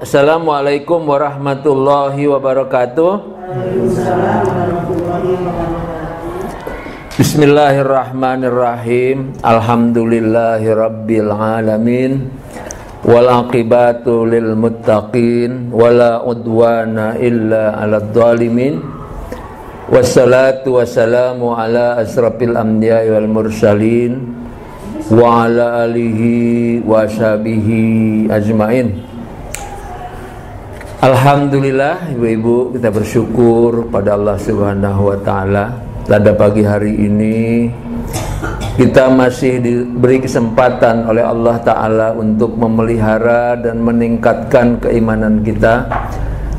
Assalamualaikum warahmatullahi wabarakatuh. Bismillahirrahmanirrahim. Alhamdulillahirabbil alamin. Wal aqibatu lil muttaqin wala udwana illa 'alal zalimin. Wassalatu wassalamu ala asrafil anbiya'i wal mursalin wa ala alihi wa sahbihi ajmain. Alhamdulillah, ibu-ibu, kita bersyukur pada Allah Subhanahu wa Ta'ala. Pada pagi hari ini kita masih diberi kesempatan oleh Allah Ta'ala untuk memelihara dan meningkatkan keimanan kita.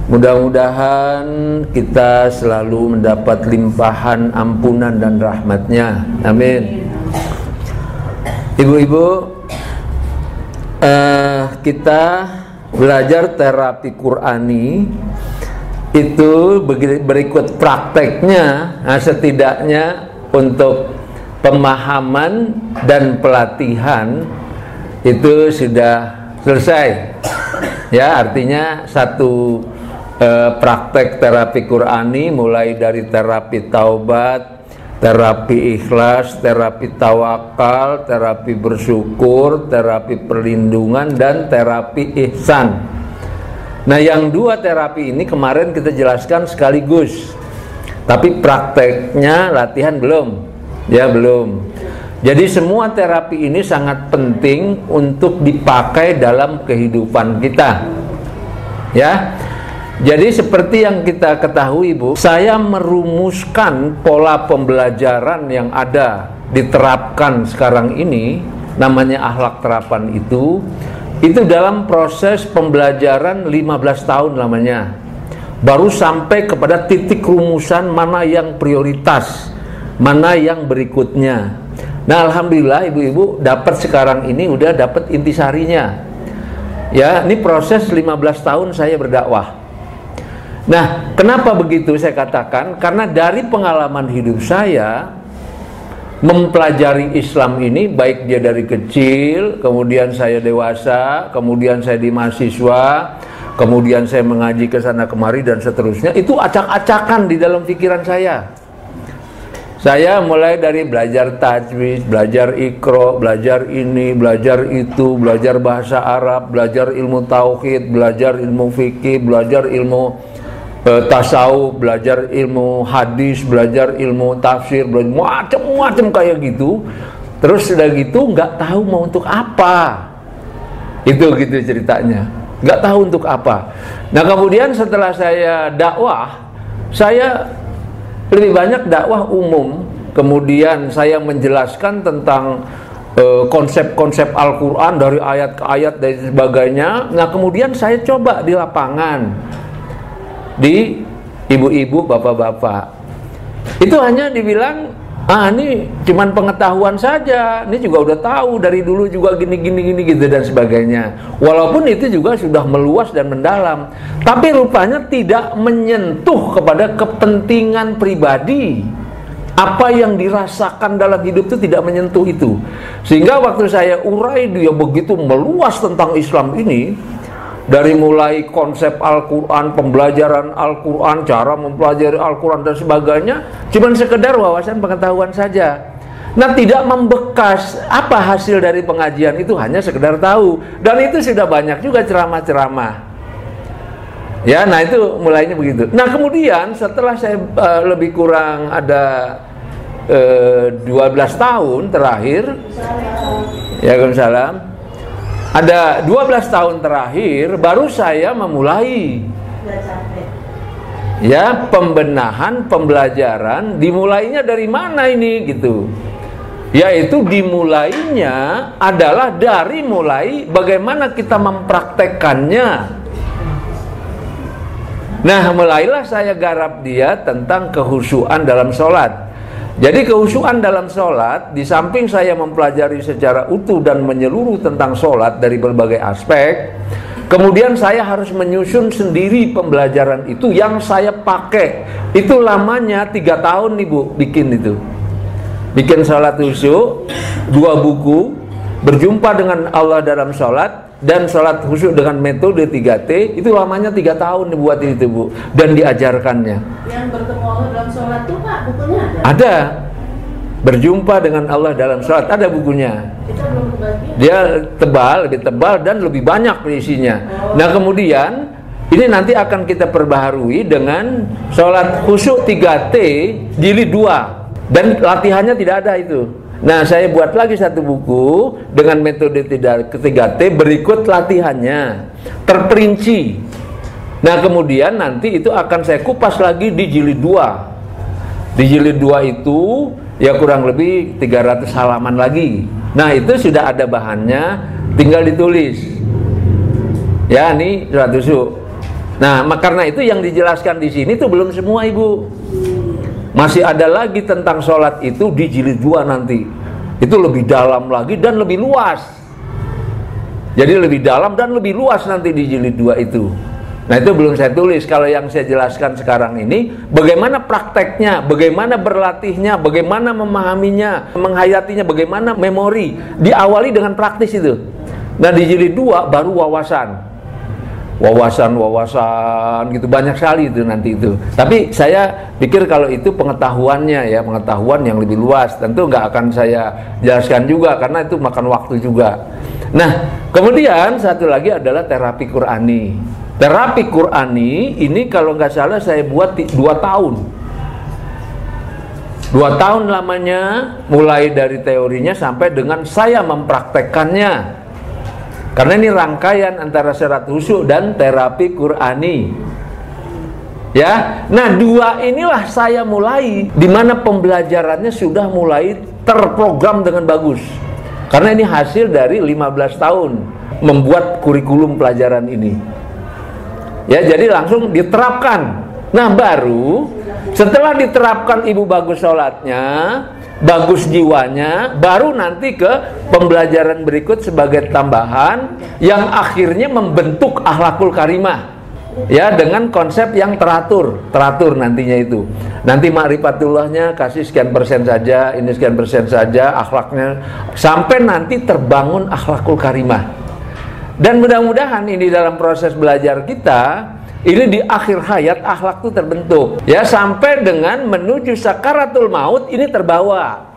Mudah-mudahan kita selalu mendapat limpahan ampunan dan rahmatnya. Amin. Ibu-ibu, kita belajar terapi Qur'ani itu berikut prakteknya. Nah, setidaknya untuk pemahaman dan pelatihan itu sudah selesai. Ya, artinya satu praktek terapi Qur'ani mulai dari terapi taubat, terapi ikhlas, terapi tawakal, terapi bersyukur, terapi perlindungan, dan terapi ihsan. Nah, yang dua terapi ini kemarin kita jelaskan sekaligus, tapi prakteknya latihan belum. Ya, belum. Jadi semua terapi ini sangat penting untuk dipakai dalam kehidupan kita. Ya. Jadi seperti yang kita ketahui, Bu, saya merumuskan pola pembelajaran yang ada diterapkan sekarang ini, namanya akhlak terapan itu dalam proses pembelajaran 15 tahun lamanya. Baru sampai kepada titik rumusan mana yang prioritas, mana yang berikutnya. Nah, alhamdulillah ibu-ibu dapat sekarang ini udah dapat intisarinya. Ya, ini proses 15 tahun saya berdakwah. Nah, kenapa begitu saya katakan? Karena dari pengalaman hidup saya mempelajari Islam ini, baik dia dari kecil, kemudian saya dewasa, kemudian saya di mahasiswa, kemudian saya mengaji ke sana kemari dan seterusnya, itu acak-acakan di dalam pikiran saya. Saya mulai dari belajar tajwid, belajar iqra, belajar ini, belajar itu, belajar bahasa Arab, belajar ilmu tauhid, belajar ilmu fikih, belajar ilmu tasawuf, belajar ilmu hadis, belajar ilmu tafsir, belajar macam-macam kayak gitu. Terus sudah gitu nggak tahu mau untuk apa. Itu gitu ceritanya. Nggak tahu untuk apa. Nah, kemudian setelah saya dakwah, saya lebih banyak dakwah umum. Kemudian saya menjelaskan tentang konsep-konsep Al-Quran dari ayat ke ayat dan sebagainya. Nah, kemudian saya coba di lapangan, di ibu-ibu, bapak-bapak. Itu hanya dibilang, ini cuman pengetahuan saja, ini juga udah tahu dari dulu juga gini gitu dan sebagainya. Walaupun itu juga sudah meluas dan mendalam, tapi rupanya tidak menyentuh kepada kepentingan pribadi. Apa yang dirasakan dalam hidup itu tidak menyentuh itu. Sehingga waktu saya urai dia begitu meluas tentang Islam ini, dari mulai konsep Al-Quran, pembelajaran Al-Quran, cara mempelajari Al-Quran dan sebagainya, cuman sekedar wawasan pengetahuan saja. Nah, tidak membekas apa hasil dari pengajian itu, hanya sekedar tahu. Dan itu sudah banyak juga ceramah-ceramah. Ya, nah itu mulainya begitu. Nah, kemudian setelah saya lebih kurang ada 12 tahun terakhir, ya, Waalaikumsalam. Ada 12 tahun terakhir baru saya memulai ya pembenahan pembelajaran. Dimulainya dari mana ini gitu? Yaitu dimulainya adalah dari mulai bagaimana kita mempraktekkannya. Nah, mulailah saya garap dia tentang kehusuan dalam sholat. Jadi kehusuan dalam sholat, di samping saya mempelajari secara utuh dan menyeluruh tentang sholat dari berbagai aspek, kemudian saya harus menyusun sendiri pembelajaran itu yang saya pakai. Itu lamanya 3 tahun nih, Bu, bikin itu. Bikin sholat khusyuk, 2 buku, berjumpa dengan Allah dalam sholat, dan sholat khusyuk dengan metode 3T itu lamanya 3 tahun dibuat itu Bu, dan diajarkannya. Yang bertemu Allah dalam sholat itu Pak, bukunya ada? Ada. Berjumpa dengan Allah dalam sholat, ada bukunya. Kita belum kebagian. Dia tebal, lebih tebal dan lebih banyak isinya. Nah kemudian ini nanti akan kita perbaharui dengan sholat khusyuk 3T jilid 2, dan latihannya tidak ada itu. Nah saya buat lagi satu buku dengan metode 3T berikut latihannya terperinci. Nah kemudian nanti itu akan saya kupas lagi di jilid 2. Di jilid 2 itu ya kurang lebih 300 halaman lagi. Nah itu sudah ada bahannya, tinggal ditulis. Ya ini sholat khusyuk. Nah karena itu yang dijelaskan di sini itu belum semua Ibu. Masih ada lagi tentang sholat itu di jilid 2 nanti. Itu lebih dalam lagi dan lebih luas. Jadi lebih dalam dan lebih luas nanti di jilid 2 itu. Nah itu belum saya tulis. Kalau yang saya jelaskan sekarang ini, bagaimana prakteknya, bagaimana berlatihnya, bagaimana memahaminya, menghayatinya, bagaimana memori. Diawali dengan praktis itu. Nah di jilid 2 baru wawasan gitu, banyak sekali itu nanti itu. Tapi saya pikir kalau itu pengetahuannya ya, pengetahuan yang lebih luas, tentu nggak akan saya jelaskan juga karena itu makan waktu juga. Nah kemudian satu lagi adalah terapi Qur'ani. Terapi Qur'ani ini kalau nggak salah saya buat 2 tahun. 2 tahun lamanya, mulai dari teorinya sampai dengan saya mempraktekkannya. Karena ini rangkaian antara sholat khusyuk dan terapi Qur'ani. Ya, nah 2 inilah saya mulai, di mana pembelajarannya sudah mulai terprogram dengan bagus. Karena ini hasil dari 15 tahun membuat kurikulum pelajaran ini. Ya, jadi langsung diterapkan. Nah baru setelah diterapkan Ibu bagus sholatnya, bagus jiwanya, baru nanti ke pembelajaran berikut sebagai tambahan yang akhirnya membentuk akhlakul karimah ya, dengan konsep yang teratur nantinya itu. Nanti ma'rifatullahnya kasih sekian persen saja, ini sekian persen saja, akhlaknya sampai nanti terbangun akhlakul karimah. Dan mudah-mudahan ini dalam proses belajar kita ini di akhir hayat akhlak itu terbentuk ya, sampai dengan menuju sakaratul maut ini terbawa.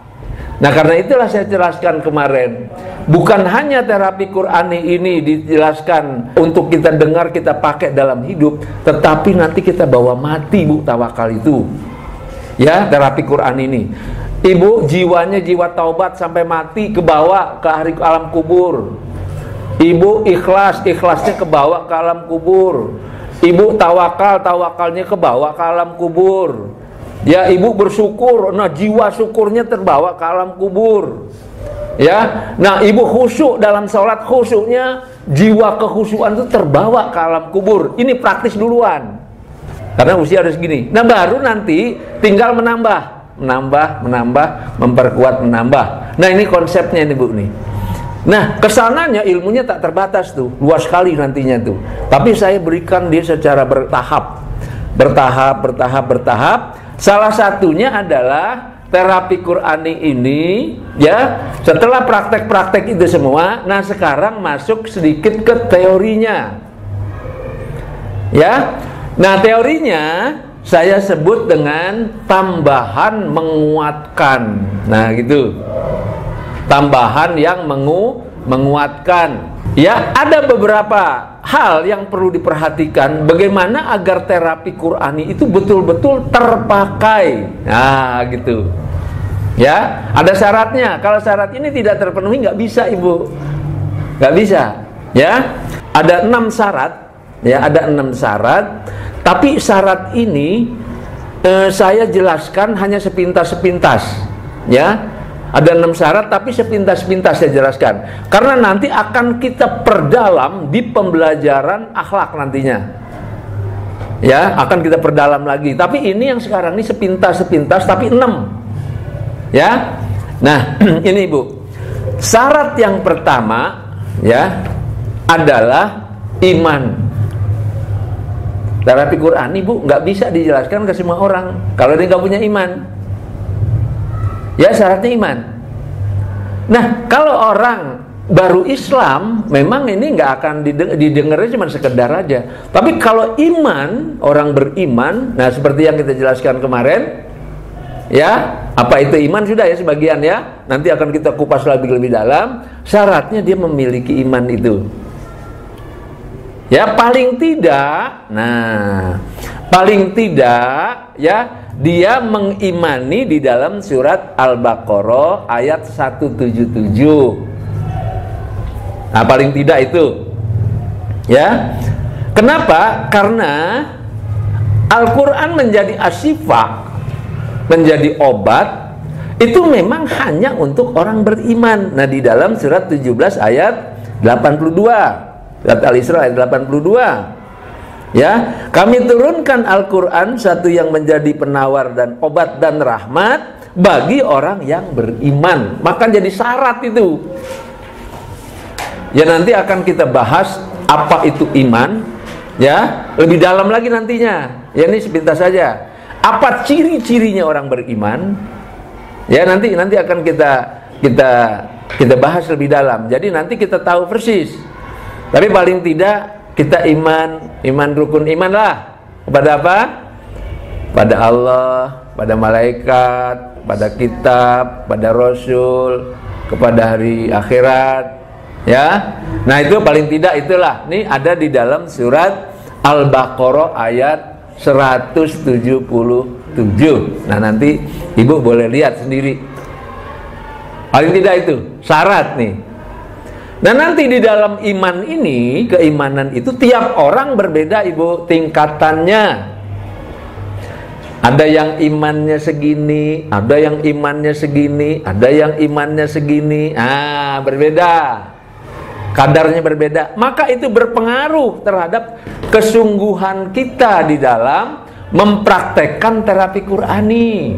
Nah karena itulah saya jelaskan kemarin, bukan hanya terapi Qur'ani ini dijelaskan untuk kita dengar, kita pakai dalam hidup, tetapi nanti kita bawa mati Bu, tawakal itu ya, terapi Qur'an ini. Ibu jiwanya jiwa taubat sampai mati kebawa ke hari alam kubur. Ibu ikhlasnya kebawa ke alam kubur. Ibu tawakalnya kebawa ke alam kubur. Ya, ibu bersyukur, nah jiwa syukurnya terbawa ke alam kubur. Ya, nah ibu khusyuk dalam sholat, khusyuknya jiwa kekhusyukan itu terbawa ke alam kubur. Ini praktis duluan. Karena usia harus gini. Nah baru nanti tinggal menambah, memperkuat, menambah. Nah ini konsepnya nih Bu nih. Nah kesananya ilmunya tak terbatas tuh, luas sekali nantinya tuh. Tapi saya berikan dia secara bertahap. Salah satunya adalah terapi Qur'ani ini ya. Setelah praktek-praktek itu semua, nah sekarang masuk sedikit ke teorinya. Ya. Nah teorinya saya sebut dengan tambahan menguatkan. Nah gitu. Tambahan yang menguatkan. Ya, ada beberapa hal yang perlu diperhatikan bagaimana agar terapi Qur'ani itu betul-betul terpakai. Nah, gitu. Ya, ada syaratnya. Kalau syarat ini tidak terpenuhi nggak bisa, Ibu. Nggak bisa. Ya, ada 6 syarat. Ya, ada 6 syarat. Tapi syarat ini saya jelaskan hanya sepintas-sepintas. Ya. Ada 6 syarat tapi sepintas-sepintas saya jelaskan. Karena nanti akan kita perdalam di pembelajaran akhlak nantinya. Ya, akan kita perdalam lagi. Tapi ini yang sekarang ini sepintas-sepintas tapi 6. Ya. Nah, ini Ibu. Syarat yang pertama ya adalah iman. Terapi Qur'an Ibu nggak bisa dijelaskan ke semua orang kalau dia nggak punya iman. Ya syaratnya iman. Nah kalau orang baru Islam, memang ini nggak akan didengarnya cuma sekedar aja. Tapi kalau iman, orang beriman, nah seperti yang kita jelaskan kemarin, ya, apa itu iman sudah ya sebagian ya. Nanti akan kita kupas lebih dalam. Syaratnya dia memiliki iman itu. Ya, paling tidak, nah, paling tidak ya dia mengimani di dalam surat Al-Baqarah ayat 177. Nah, paling tidak itu. Ya. Kenapa? Karena Al-Qur'an menjadi asyifa, menjadi obat, itu memang hanya untuk orang beriman. Nah, di dalam surat 17 ayat 82. Surat Al-Isra ayat 82. Ya, kami turunkan Al-Qur'an satu yang menjadi penawar dan obat dan rahmat bagi orang yang beriman. Maka jadi syarat itu. Ya, nanti akan kita bahas apa itu iman, ya, lebih dalam lagi nantinya. Ya, ini sepintas saja. Apa ciri-cirinya orang beriman? Ya, nanti akan kita bahas lebih dalam. Jadi nanti kita tahu persis. Tapi paling tidak kita iman rukun iman lah. Kepada apa? Pada Allah, pada malaikat, pada kitab, pada rasul, kepada hari akhirat. Ya, nah itu paling tidak itulah. Ini ada di dalam surat Al-Baqarah ayat 177. Nah, nanti ibu boleh lihat sendiri. Paling tidak itu syarat nih. Nah, nanti di dalam iman ini, keimanan itu tiap orang berbeda ibu tingkatannya. Ada yang imannya segini, ada yang imannya segini, ada yang imannya segini. Ah, berbeda. Kadarnya berbeda, maka itu berpengaruh terhadap kesungguhan kita di dalam mempraktekkan terapi Qur'ani.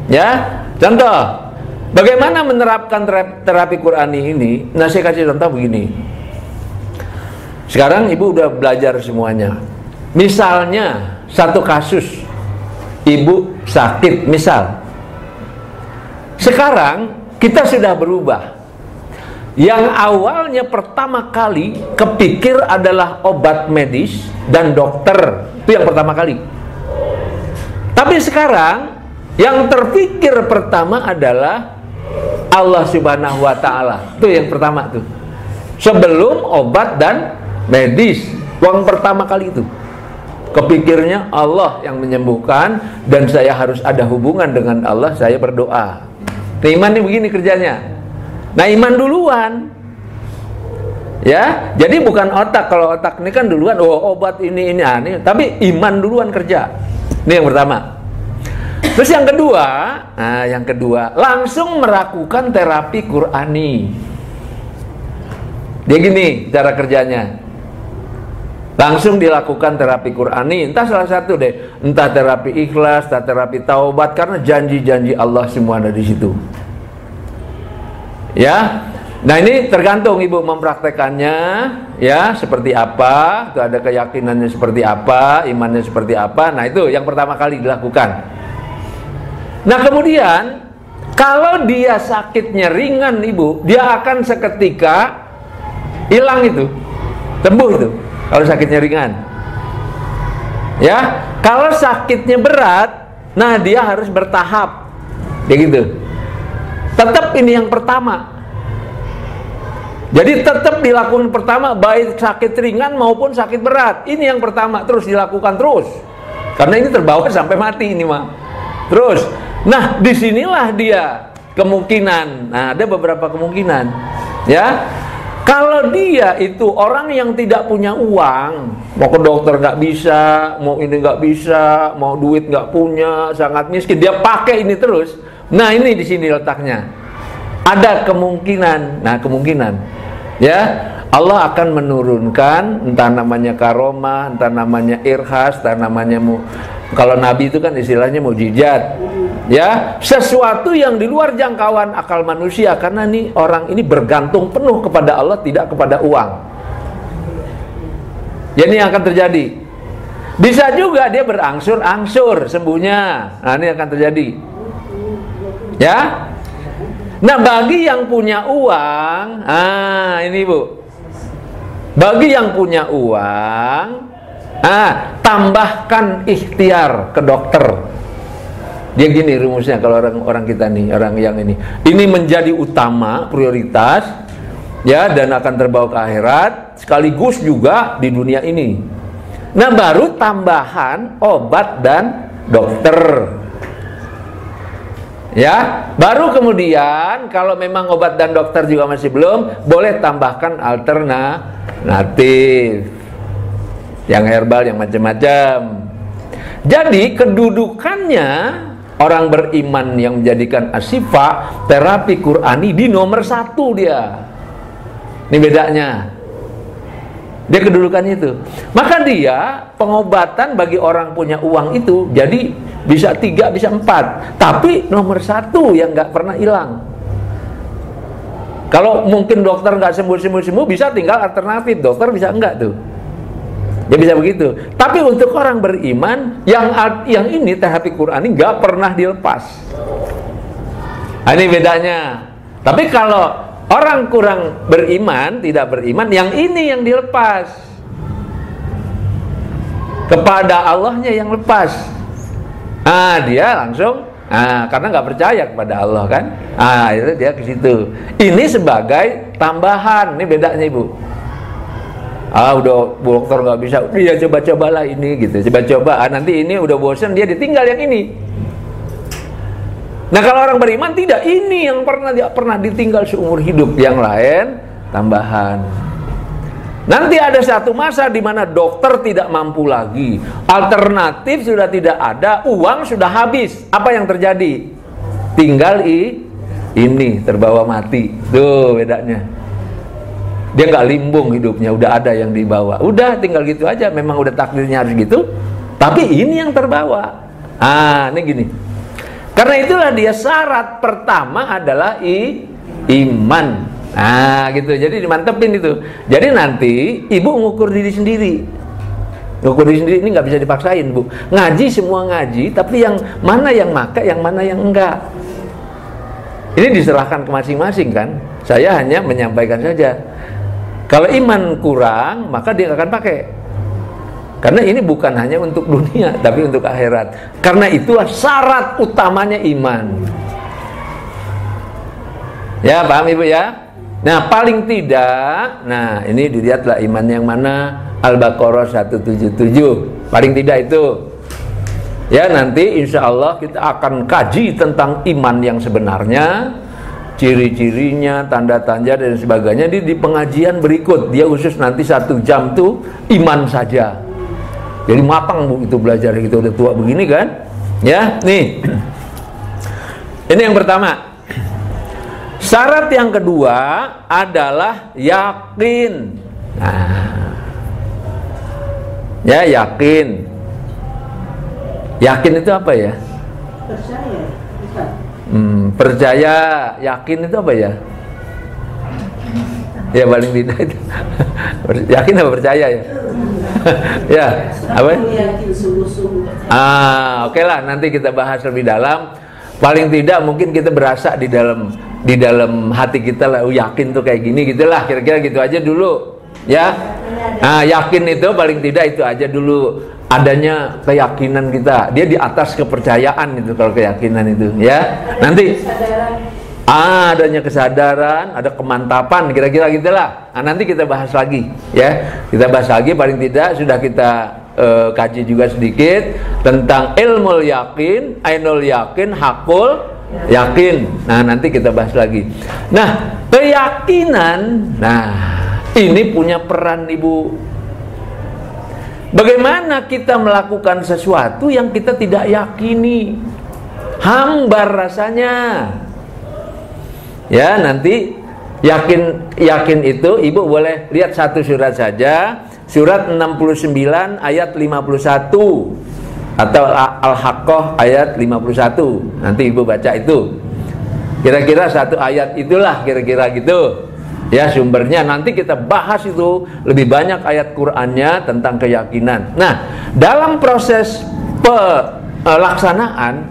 Ya, contoh, bagaimana menerapkan terapi Qur'ani ini? Nah, saya kasih contoh begini. Sekarang ibu udah belajar semuanya. Misalnya satu kasus, ibu sakit, misal. Sekarang kita sudah berubah. Yang awalnya pertama kali kepikir adalah obat medis dan dokter. Itu yang pertama kali. Tapi sekarang yang terpikir pertama adalah Allah Subhanahu wa Ta'ala. Itu yang pertama tuh. Sebelum obat dan medis. Yang pertama kali itu kepikirnya Allah yang menyembuhkan, dan saya harus ada hubungan dengan Allah, saya berdoa. Iman ini begini kerjanya. Nah, iman duluan. Ya, jadi bukan otak. Kalau otak ini kan duluan, oh obat ini tapi iman duluan kerja. Ini yang pertama. Terus yang kedua, langsung melakukan terapi Qur'ani. Dia gini cara kerjanya. Langsung dilakukan terapi Qur'ani, entah salah satu deh, entah terapi ikhlas, entah terapi taubat, karena janji-janji Allah semua ada di situ. Ya, nah ini tergantung ibu mempraktekannya, ya seperti apa, itu ada keyakinannya seperti apa, imannya seperti apa. Nah itu yang pertama kali dilakukan. Nah kemudian kalau dia sakitnya ringan ibu, dia akan seketika hilang itu, sembuh itu. Kalau sakitnya ringan, ya. Kalau sakitnya berat, nah dia harus bertahap, kayak gitu. Tetap ini yang pertama. Jadi tetap dilakukan pertama, baik sakit ringan maupun sakit berat. Ini yang pertama, terus dilakukan terus. Karena ini terbawa sampai mati ini mah. Terus, nah disinilah dia kemungkinan. Nah ada beberapa kemungkinan, ya. Kalau dia itu orang yang tidak punya uang, mau ke dokter nggak bisa, mau ini nggak bisa, mau duit nggak punya, sangat miskin, dia pakai ini terus. Nah ini di sini letaknya. Ada kemungkinan, ya Allah akan menurunkan, entah namanya karomah, entah namanya irhas, entah namanya kalau Nabi itu kan istilahnya mukjizat, ya sesuatu yang di luar jangkauan akal manusia, karena nih orang ini bergantung penuh kepada Allah, tidak kepada uang. Ya ini yang akan terjadi. Bisa juga dia berangsur-angsur sembuhnya. Nah ini akan terjadi, ya. Nah, bagi yang punya uang, ini Bu. Bagi yang punya uang, tambahkan ikhtiar ke dokter. Dia gini rumusnya kalau orang kita nih, orang yang ini menjadi utama, prioritas, ya, dan akan terbawa ke akhirat, sekaligus juga di dunia ini. Nah, baru tambahan obat dan dokter. Ya, baru kemudian kalau memang obat dan dokter juga masih belum, boleh tambahkan alternatif. Yang herbal, yang macam-macam. Jadi kedudukannya orang beriman yang menjadikan asyifa terapi Qur'ani di nomor 1 dia. Ini bedanya. Dia kedudukannya itu. Maka dia pengobatan bagi orang punya uang itu jadi bisa 3, bisa 4. Tapi nomor 1 yang nggak pernah hilang. Kalau mungkin dokter nggak sembuh-sembuh, bisa tinggal alternatif. Dokter bisa enggak tuh. Ya bisa begitu. Tapi untuk orang beriman yang ini terapi Qur'ani nggak pernah dilepas. Ini bedanya. Tapi kalau orang kurang beriman, tidak beriman, yang ini yang dilepas. Kepada Allahnya yang lepas. Dia langsung karena nggak percaya kepada Allah kan. Itu dia ke situ. Ini sebagai tambahan. Ini bedanya Ibu. Udah dokter nggak bisa, dia coba-cobalah ini gitu, coba-coba. Nanti ini udah bosan, dia ditinggal yang ini. Nah, kalau orang beriman tidak, ini yang pernah ditinggal seumur hidup, yang lain tambahan. Nanti ada satu masa di mana dokter tidak mampu lagi, alternatif sudah tidak ada, uang sudah habis. Apa yang terjadi? Tinggal ini terbawa mati. Tuh bedanya. Dia nggak limbung hidupnya, udah ada yang dibawa. Udah tinggal gitu aja, memang udah takdirnya harus gitu. Tapi ini yang terbawa. Ini gini. Karena itulah dia syarat pertama adalah iman. Gitu. Jadi dimantepin itu. Jadi nanti ibu ngukur diri sendiri. Ngukur diri sendiri ini nggak bisa dipaksain, Bu. Ngaji semua ngaji, tapi yang mana yang maka, yang mana yang enggak. Ini diserahkan ke masing-masing kan. Saya hanya menyampaikan saja. Kalau iman kurang, maka dia akan pakai. Karena ini bukan hanya untuk dunia, tapi untuk akhirat. Karena itulah syarat utamanya iman. Ya, paham Ibu ya? Nah, paling tidak, ini dilihatlah iman yang mana. Al-Baqarah 177. Paling tidak itu. Ya, nanti insya Allah kita akan kaji tentang iman yang sebenarnya. Ciri-cirinya, tanda-tanda dan sebagainya di pengajian berikut. Dia khusus nanti 1 jam tuh iman saja. Jadi matang Bu itu belajar, kita udah tua begini kan. Ya, nih. Ini yang pertama. Syarat yang kedua adalah yakin. Ya, yakin. Yakin itu apa ya? Percaya. Percaya, yakin itu apa ya? Ya paling tidak itu. Yakin apa percaya ya? Ya, apa? Yakin sungguh-sungguh. Oke lah, nanti kita bahas lebih dalam. Paling tidak mungkin kita berasa di dalam hati kita lah, yakin tuh kayak gini gitulah, kira-kira gitu aja dulu. Ya. Yakin itu paling tidak itu aja dulu. Adanya keyakinan kita, dia di atas kepercayaan itu kalau keyakinan itu, ya. Nanti adanya kesadaran, ada kemantapan, kira-kira gitulah. Nanti kita bahas lagi, ya. Kita bahas lagi, paling tidak sudah kita kaji juga sedikit tentang ilmul yakin, ainul yakin, hakul yakin. Nanti kita bahas lagi. Nah, keyakinan, ini punya peran Ibu. Bagaimana kita melakukan sesuatu yang kita tidak yakini? Hambar rasanya. Ya, nanti yakin itu Ibu boleh lihat satu surat saja. Surat 69 ayat 51 atau Al-Haqqah ayat 51. Nanti Ibu baca itu. Kira-kira satu ayat itulah kira-kira gitu. Ya, sumbernya nanti kita bahas itu lebih banyak ayat Qur'annya tentang keyakinan. Nah, dalam proses pelaksanaan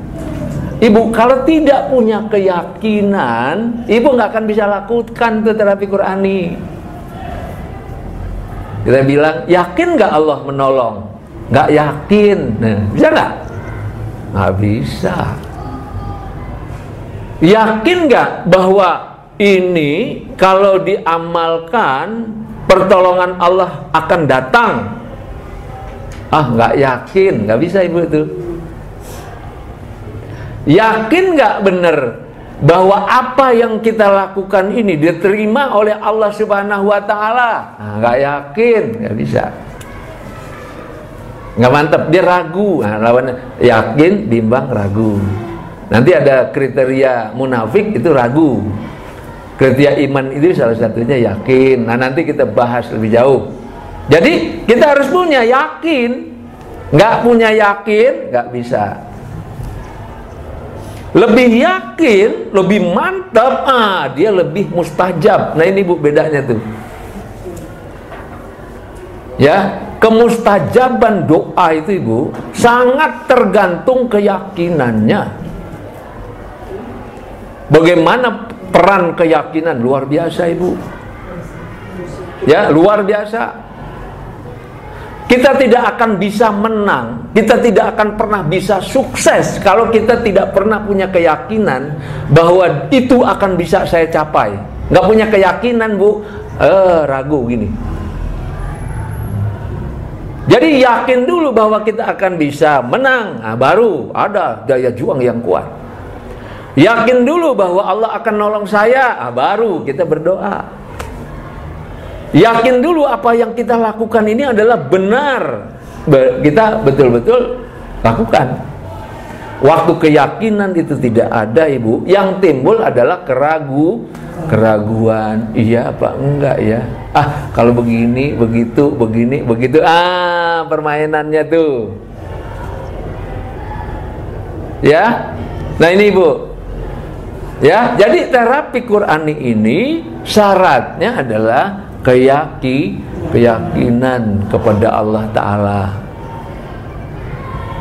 Ibu, kalau tidak punya keyakinan, ibu nggak akan bisa lakukan tuh terapi Qurani. Kita bilang, yakin nggak Allah menolong? Nggak yakin. Nah, bisa nggak? Nggak bisa. Yakin nggak bahwa ini kalau diamalkan pertolongan Allah akan datang? Nggak yakin, nggak bisa ibu itu. Yakin nggak benar bahwa apa yang kita lakukan ini diterima oleh Allah Subhanahu Wa Taala? Nggak yakin, nggak bisa. Nggak mantap, dia ragu. Lawannya yakin, bimbang, ragu. Nanti ada kriteria munafik, itu ragu. Kriteria iman itu salah satunya yakin. Nanti kita bahas lebih jauh. Jadi kita harus punya yakin. Nggak punya yakin, nggak bisa. Lebih yakin, lebih mantap, dia lebih mustajab. Nah ini Bu bedanya tuh. Ya, kemustajaban doa itu Ibu sangat tergantung keyakinannya. Bagaimana peran keyakinan? Luar biasa Ibu. Ya, luar biasa. Kita tidak akan bisa menang, kita tidak akan pernah bisa sukses kalau kita tidak pernah punya keyakinan bahwa itu akan bisa saya capai. Nggak punya keyakinan Bu, ragu gini. Jadi yakin dulu bahwa kita akan bisa menang, baru ada daya juang yang kuat. Yakin dulu bahwa Allah akan nolong saya, baru kita berdoa. Yakin dulu apa yang kita lakukan ini adalah benar. Kita betul-betul lakukan. Waktu keyakinan itu tidak ada Ibu, yang timbul adalah keraguan. Iya apa enggak ya? Kalau begini, begitu, begini, begitu. Permainannya tuh. Ya. Nah ini Ibu. Ya, jadi terapi Qurani ini syaratnya adalah keyakinan kepada Allah Ta'ala.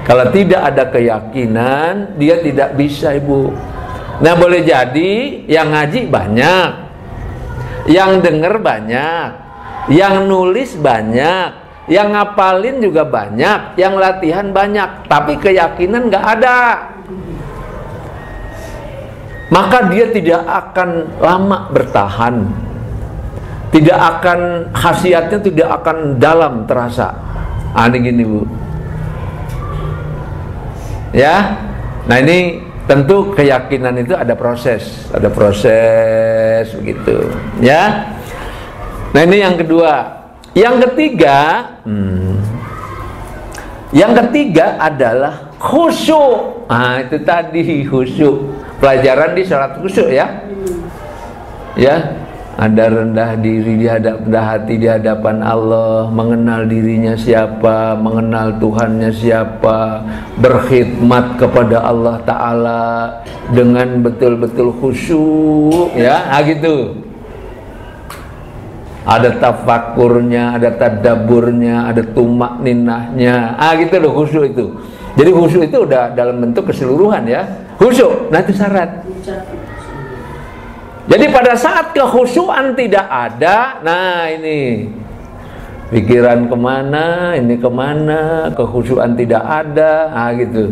Kalau tidak ada keyakinan, dia tidak bisa Ibu. Nah boleh jadi yang ngaji banyak, yang denger banyak, yang nulis banyak, yang ngapalin juga banyak, yang latihan banyak, tapi keyakinan gak ada. Maka dia tidak akan lama bertahan. Tidak akan, khasiatnya tidak akan dalam terasa. Ini gini Bu. Ya. Nah ini tentu keyakinan itu ada proses begitu. Ya. Nah ini yang kedua. Yang ketiga adalah khusyuk. Itu tadi khusyuk. Pelajaran di salat khusyuk ya. Ya. Ada rendah diri rendah hati di hadapan Allah, mengenal dirinya siapa, mengenal Tuhannya siapa, berkhidmat kepada Allah Ta'ala dengan betul-betul khusyuk ya, gitu. Ada tafakurnya, ada tadaburnya, ada tumak ninahnya, gitu loh khusyuk itu. Jadi khusyuk itu udah dalam bentuk keseluruhan ya, khusyuk. Nah itu syarat. Jadi pada saat kekhusyuan tidak ada, nah ini pikiran kemana, ini kemana, kekhusyuan tidak ada, gitu.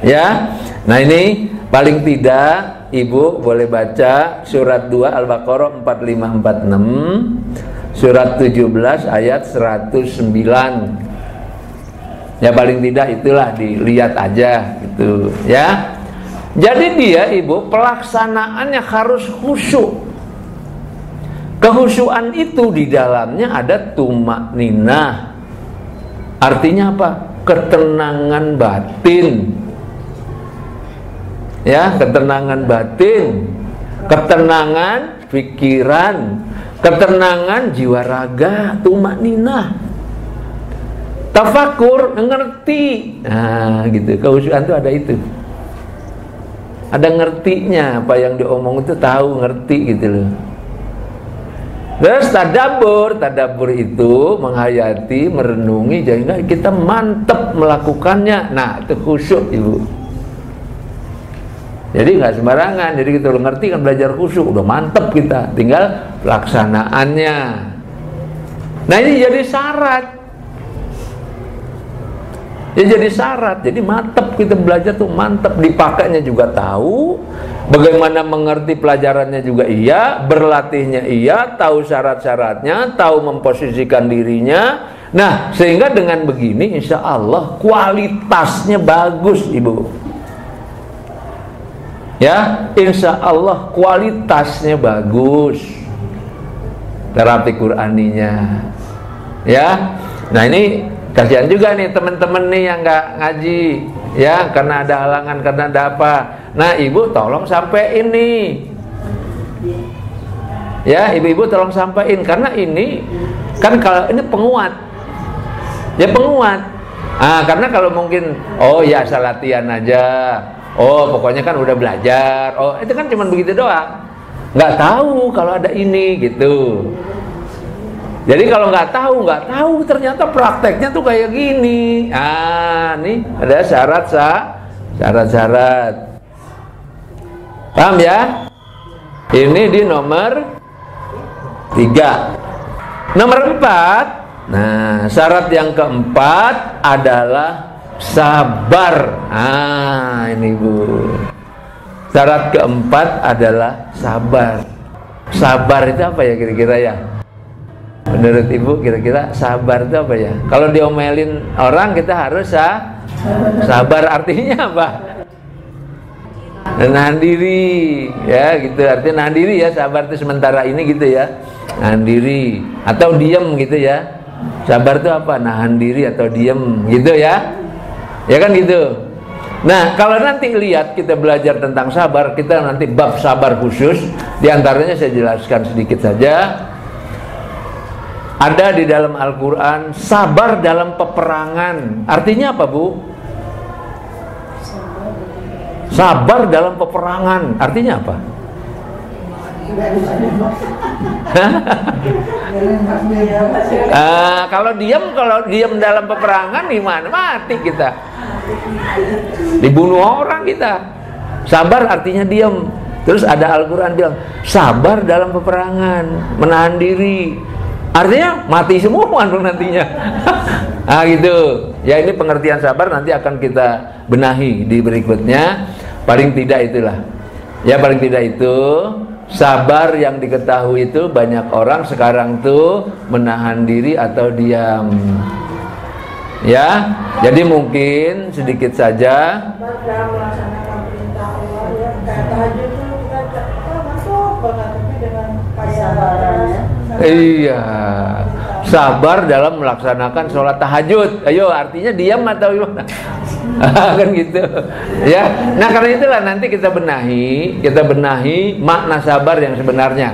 Ya, nah ini paling tidak Ibu boleh baca surat 2 Al-Baqarah 4546, surat 17 ayat 109. Ya paling tidak itulah dilihat aja gitu ya. Jadi dia Ibu pelaksanaannya harus khusyuk. Kekhusyuan itu di dalamnya ada tumak ninah. Artinya apa? Ketenangan batin. Ya, ketenangan batin, ketenangan pikiran, ketenangan jiwa raga, tumak ninah. Tafakur, ngerti. Nah, gitu. Kekhusyuan itu ada itu. Ada ngertinya, apa yang diomong itu tahu, ngerti gitu loh. Terus tadabbur itu menghayati, merenungi, sehingga kita mantap melakukannya. Nah, itu khusyuk Ibu. Jadi nggak sembarangan. Jadi kita udah ngerti kan belajar khusyuk, udah mantep kita. Tinggal pelaksanaannya. Nah ini jadi syarat. Ya jadi syarat. Jadi mantep kita belajar tuh mantep. Dipakainya juga tahu. Bagaimana mengerti pelajarannya juga iya. Berlatihnya iya. Tahu syarat-syaratnya. Tahu memposisikan dirinya. Nah sehingga dengan begini insya Allah kualitasnya bagus Ibu. Ya, insya Allah kualitasnya bagus terapi Qur'aninya. Ya, nah ini kasihan juga nih teman-teman nih yang nggak ngaji, ya karena ada halangan, karena ada apa. Nah ibu tolong sampein nih, ya ibu-ibu tolong sampein karena ini kan kalau ini penguat, ya penguat. Karena kalau mungkin oh ya asal latihan aja. Oh pokoknya kan udah belajar. Oh itu kan cuma begitu doang. Nggak tahu kalau ada ini gitu. Jadi kalau nggak tahu ternyata prakteknya tuh kayak gini. Nih ada syarat-syarat. Paham ya? Ini di nomor 3. Nomor 4. Nah syarat yang keempat adalah sabar. Ini Bu. Syarat keempat adalah sabar. Sabar itu apa ya kira-kira ya? Menurut Ibu kira-kira sabar itu apa ya? Kalau diomelin orang kita harus sabar, artinya apa? Nahan diri, ya gitu. Artinya nahan diri ya, sabar itu sementara ini gitu ya. Nahan diri atau diem gitu ya. Sabar itu apa? Nahan diri atau diem gitu ya. Ya kan gitu. Nah kalau nanti lihat kita belajar tentang sabar, kita nanti bab sabar khusus. Di antaranya saya jelaskan sedikit saja. Ada di dalam Al-Quran sabar dalam peperangan. Artinya apa Bu? Sabar dalam peperangan. Artinya apa? Kalau diam dalam peperangan gimana? Mati kita. Dibunuh orang kita. Sabar artinya diam. Terus ada Al-Quran bilang sabar dalam peperangan, menahan diri. Artinya mati semua nantinya. Gitu. Ya ini pengertian sabar nanti akan kita benahi di berikutnya. Paling tidak itulah. Ya paling tidak itu sabar yang diketahui itu banyak orang sekarang tuh menahan diri atau diam. Ya, jadi mungkin sedikit saja. Sabar dalam melaksanakan perintah Allah ya. Kayak tahajud itu kita masuk banget tapi dengan kesabarannya. Iya, sabar dalam melaksanakan sholat tahajud. Ayo, artinya diam atau gimana? Kan gitu. Ya, nah karena itulah nanti kita benahi makna sabar yang sebenarnya.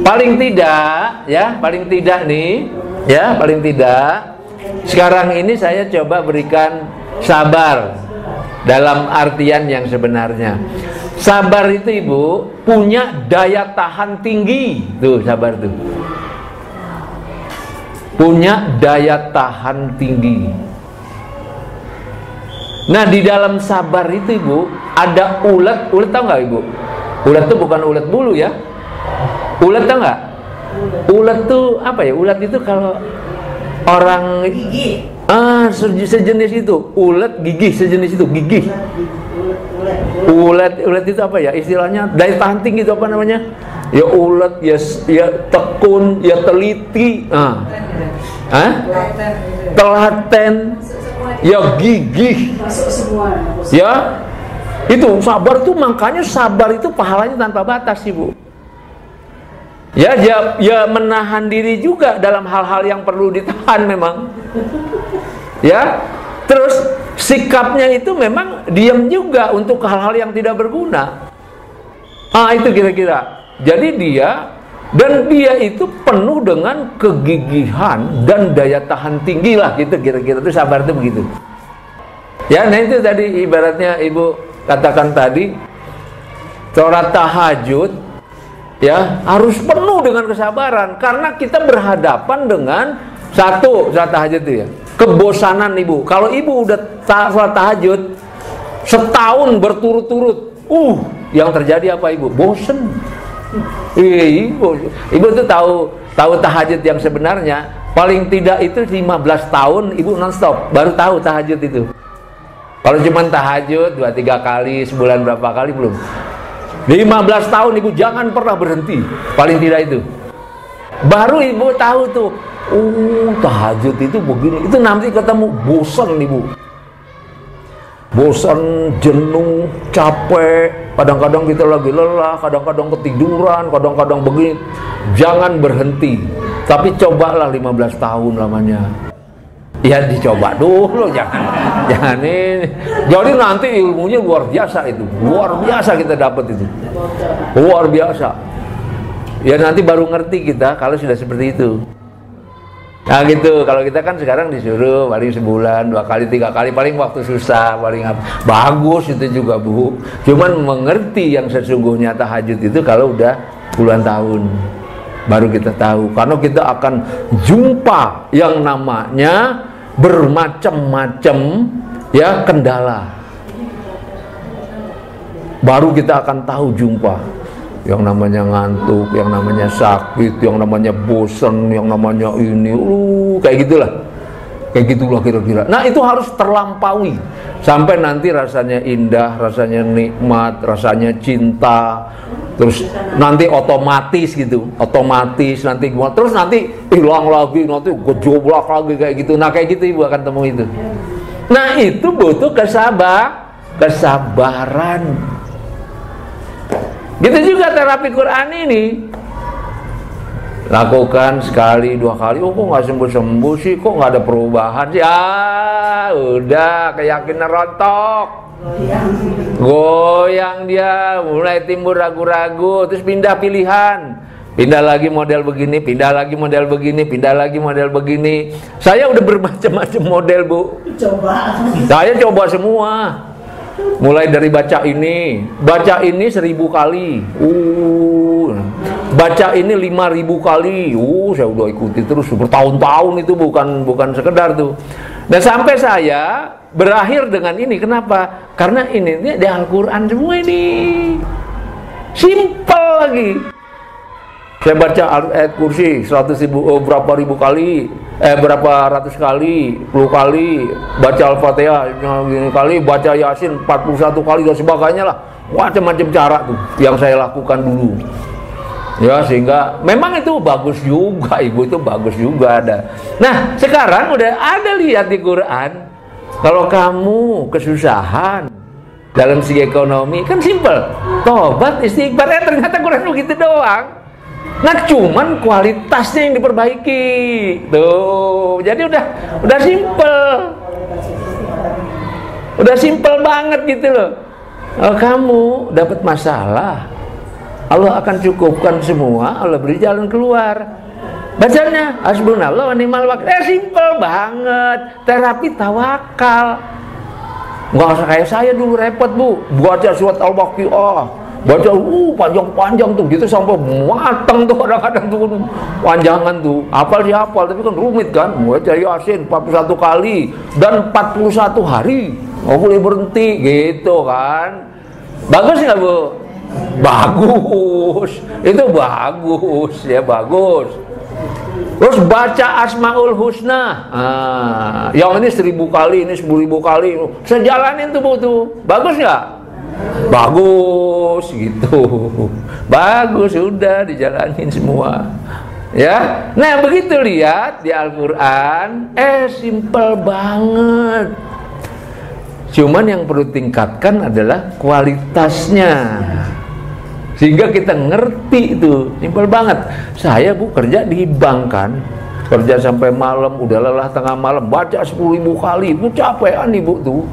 Paling tidak, ya, paling tidak nih, ya, paling tidak. Sekarang ini saya coba berikan sabar dalam artian yang sebenarnya. Sabar itu Ibu punya daya tahan tinggi. Tuh sabar tuh. Punya daya tahan tinggi. Nah di dalam sabar itu Ibu ada ulet. Ulet tahu nggak Ibu? Ulet itu bukan ulet bulu ya. Ulet tahu nggak? Ulet tuh apa ya? Ulet itu kalau orang gigi. Sejenis itu. Ulet gigih sejenis itu gigih. Ulet itu apa ya? Istilahnya daya tahan tinggi itu apa namanya? Ya ulet, ya tekun, ya teliti. Telaten. Ya gigih. Ya. Itu sabar itu makanya sabar itu pahalanya tanpa batas Ibu. Ya menahan diri juga dalam hal-hal yang perlu ditahan memang. Ya. Terus sikapnya itu memang diam juga untuk hal-hal yang tidak berguna. Itu kira-kira. Jadi dia itu penuh dengan kegigihan dan daya tahan tinggi lah gitu kira-kira. Itu sabar itu begitu. Ya, nah itu tadi ibaratnya Ibu katakan tadi sholat tahajud ya harus penuh dengan kesabaran karena kita berhadapan dengan satu sholat tahajud itu ya kebosanan Ibu. Kalau Ibu udah sholat tahajud setahun berturut-turut, yang terjadi apa ibu? Bosen. Ibu tuh tahu tahajud yang sebenarnya paling tidak itu 15 tahun ibu nonstop baru tahu tahajud itu. Kalau cuma tahajud 2-3 kali sebulan berapa kali belum. 15 tahun ibu jangan pernah berhenti, paling tidak itu. Baru ibu tahu tuh, tahajud itu begini. Itu nanti ketemu bosan ibu. Bosan, jenuh, capek. Kadang-kadang kita lagi lelah, kadang-kadang ketiduran, kadang-kadang begini. Jangan berhenti. Tapi cobalah 15 tahun lamanya. Ya dicoba dulu, jangan ini. Jadi nanti ilmunya luar biasa itu. Luar biasa kita dapat itu. Luar biasa. Ya nanti baru ngerti kita kalau sudah seperti itu. Nah gitu, kalau kita kan sekarang disuruh paling sebulan 2 kali 3 kali, paling waktu susah, paling bagus itu juga Bu. Cuman mengerti yang sesungguhnya tahajud itu kalau udah puluhan tahun baru kita tahu. Karena kita akan jumpa yang namanya bermacam-macam ya kendala. Baru kita akan tahu jumpa yang namanya ngantuk, yang namanya sakit, yang namanya bosan, yang namanya ini, kayak gitulah kira-kira. Nah itu harus terlampaui sampai nanti rasanya indah, rasanya nikmat, rasanya cinta, terus nanti otomatis gitu, otomatis nanti gimana, terus nanti hilang lagi, nanti gejoblak lagi kayak gitu. Nah kayak gitu ibu akan temu itu. Nah itu butuh kesabaran. Gitu juga terapi Quran ini. Lakukan sekali 2 kali, kok nggak sembuh-sembuh sih, kok nggak ada perubahan sih? Udah keyakinan rontok, goyang dia, mulai timbul ragu-ragu, terus pindah pilihan, pindah lagi model begini, pindah lagi model begini, pindah lagi model begini. Saya udah bermacam-macam model Bu. Saya coba semua. Mulai dari baca ini 1000 kali, baca ini 5000 kali, saya udah ikuti terus bertahun-tahun itu, bukan sekedar tuh. Dan sampai saya berakhir dengan ini, kenapa? Karena ini di Al-Quran semua ini, simple lagi. Saya baca ayat kursi 100.000 berapa ribu kali, berapa ratus kali, 10 kali, baca Al-Fatihah gini kali, baca Yasin 41 kali dan sebagainya lah. Macam-macam cara tuh yang saya lakukan dulu. Ya sehingga memang itu bagus juga, ibu itu bagus juga ada. Nah sekarang udah ada lihat di Quran, kalau kamu kesusahan dalam segi ekonomi kan simple, tobat istighfar, ternyata Quran begitu doang. Nah cuman kualitasnya yang diperbaiki tuh, jadi udah simple banget gitu loh. Kalau kamu dapat masalah, Allah akan cukupkan semua, Allah beri jalan keluar. Bacanya hasbunallah wa ni'mal wakil, simple banget. Terapi tawakal. Nggak usah kayak saya dulu repot Bu, baca surat Al-Waqiah, baca panjang-panjang tuh gitu sampai matang tuh, kadang-kadang tuh panjangan tuh, hafal tapi kan rumit kan. Baca Yasin 41 kali dan 41 hari, nggak boleh berhenti gitu kan. Bagus nggak Bu? Bagus, itu bagus ya, bagus. Terus baca Asmaul Husna, yang ini 1000 kali, ini 10.000 kali, saya jalanin tuh Bu tuh, bagus nggak? Bagus gitu, bagus, sudah dijalanin semua ya. Nah begitu lihat di Al-Quran, simple banget. Cuman yang perlu tingkatkan adalah kualitasnya, sehingga kita ngerti itu. Simple banget. Saya Bu kerja di bank kan, kerja sampai malam, udah lelah tengah malam, baca 10.000 kali, Bu capean nih Bu tuh.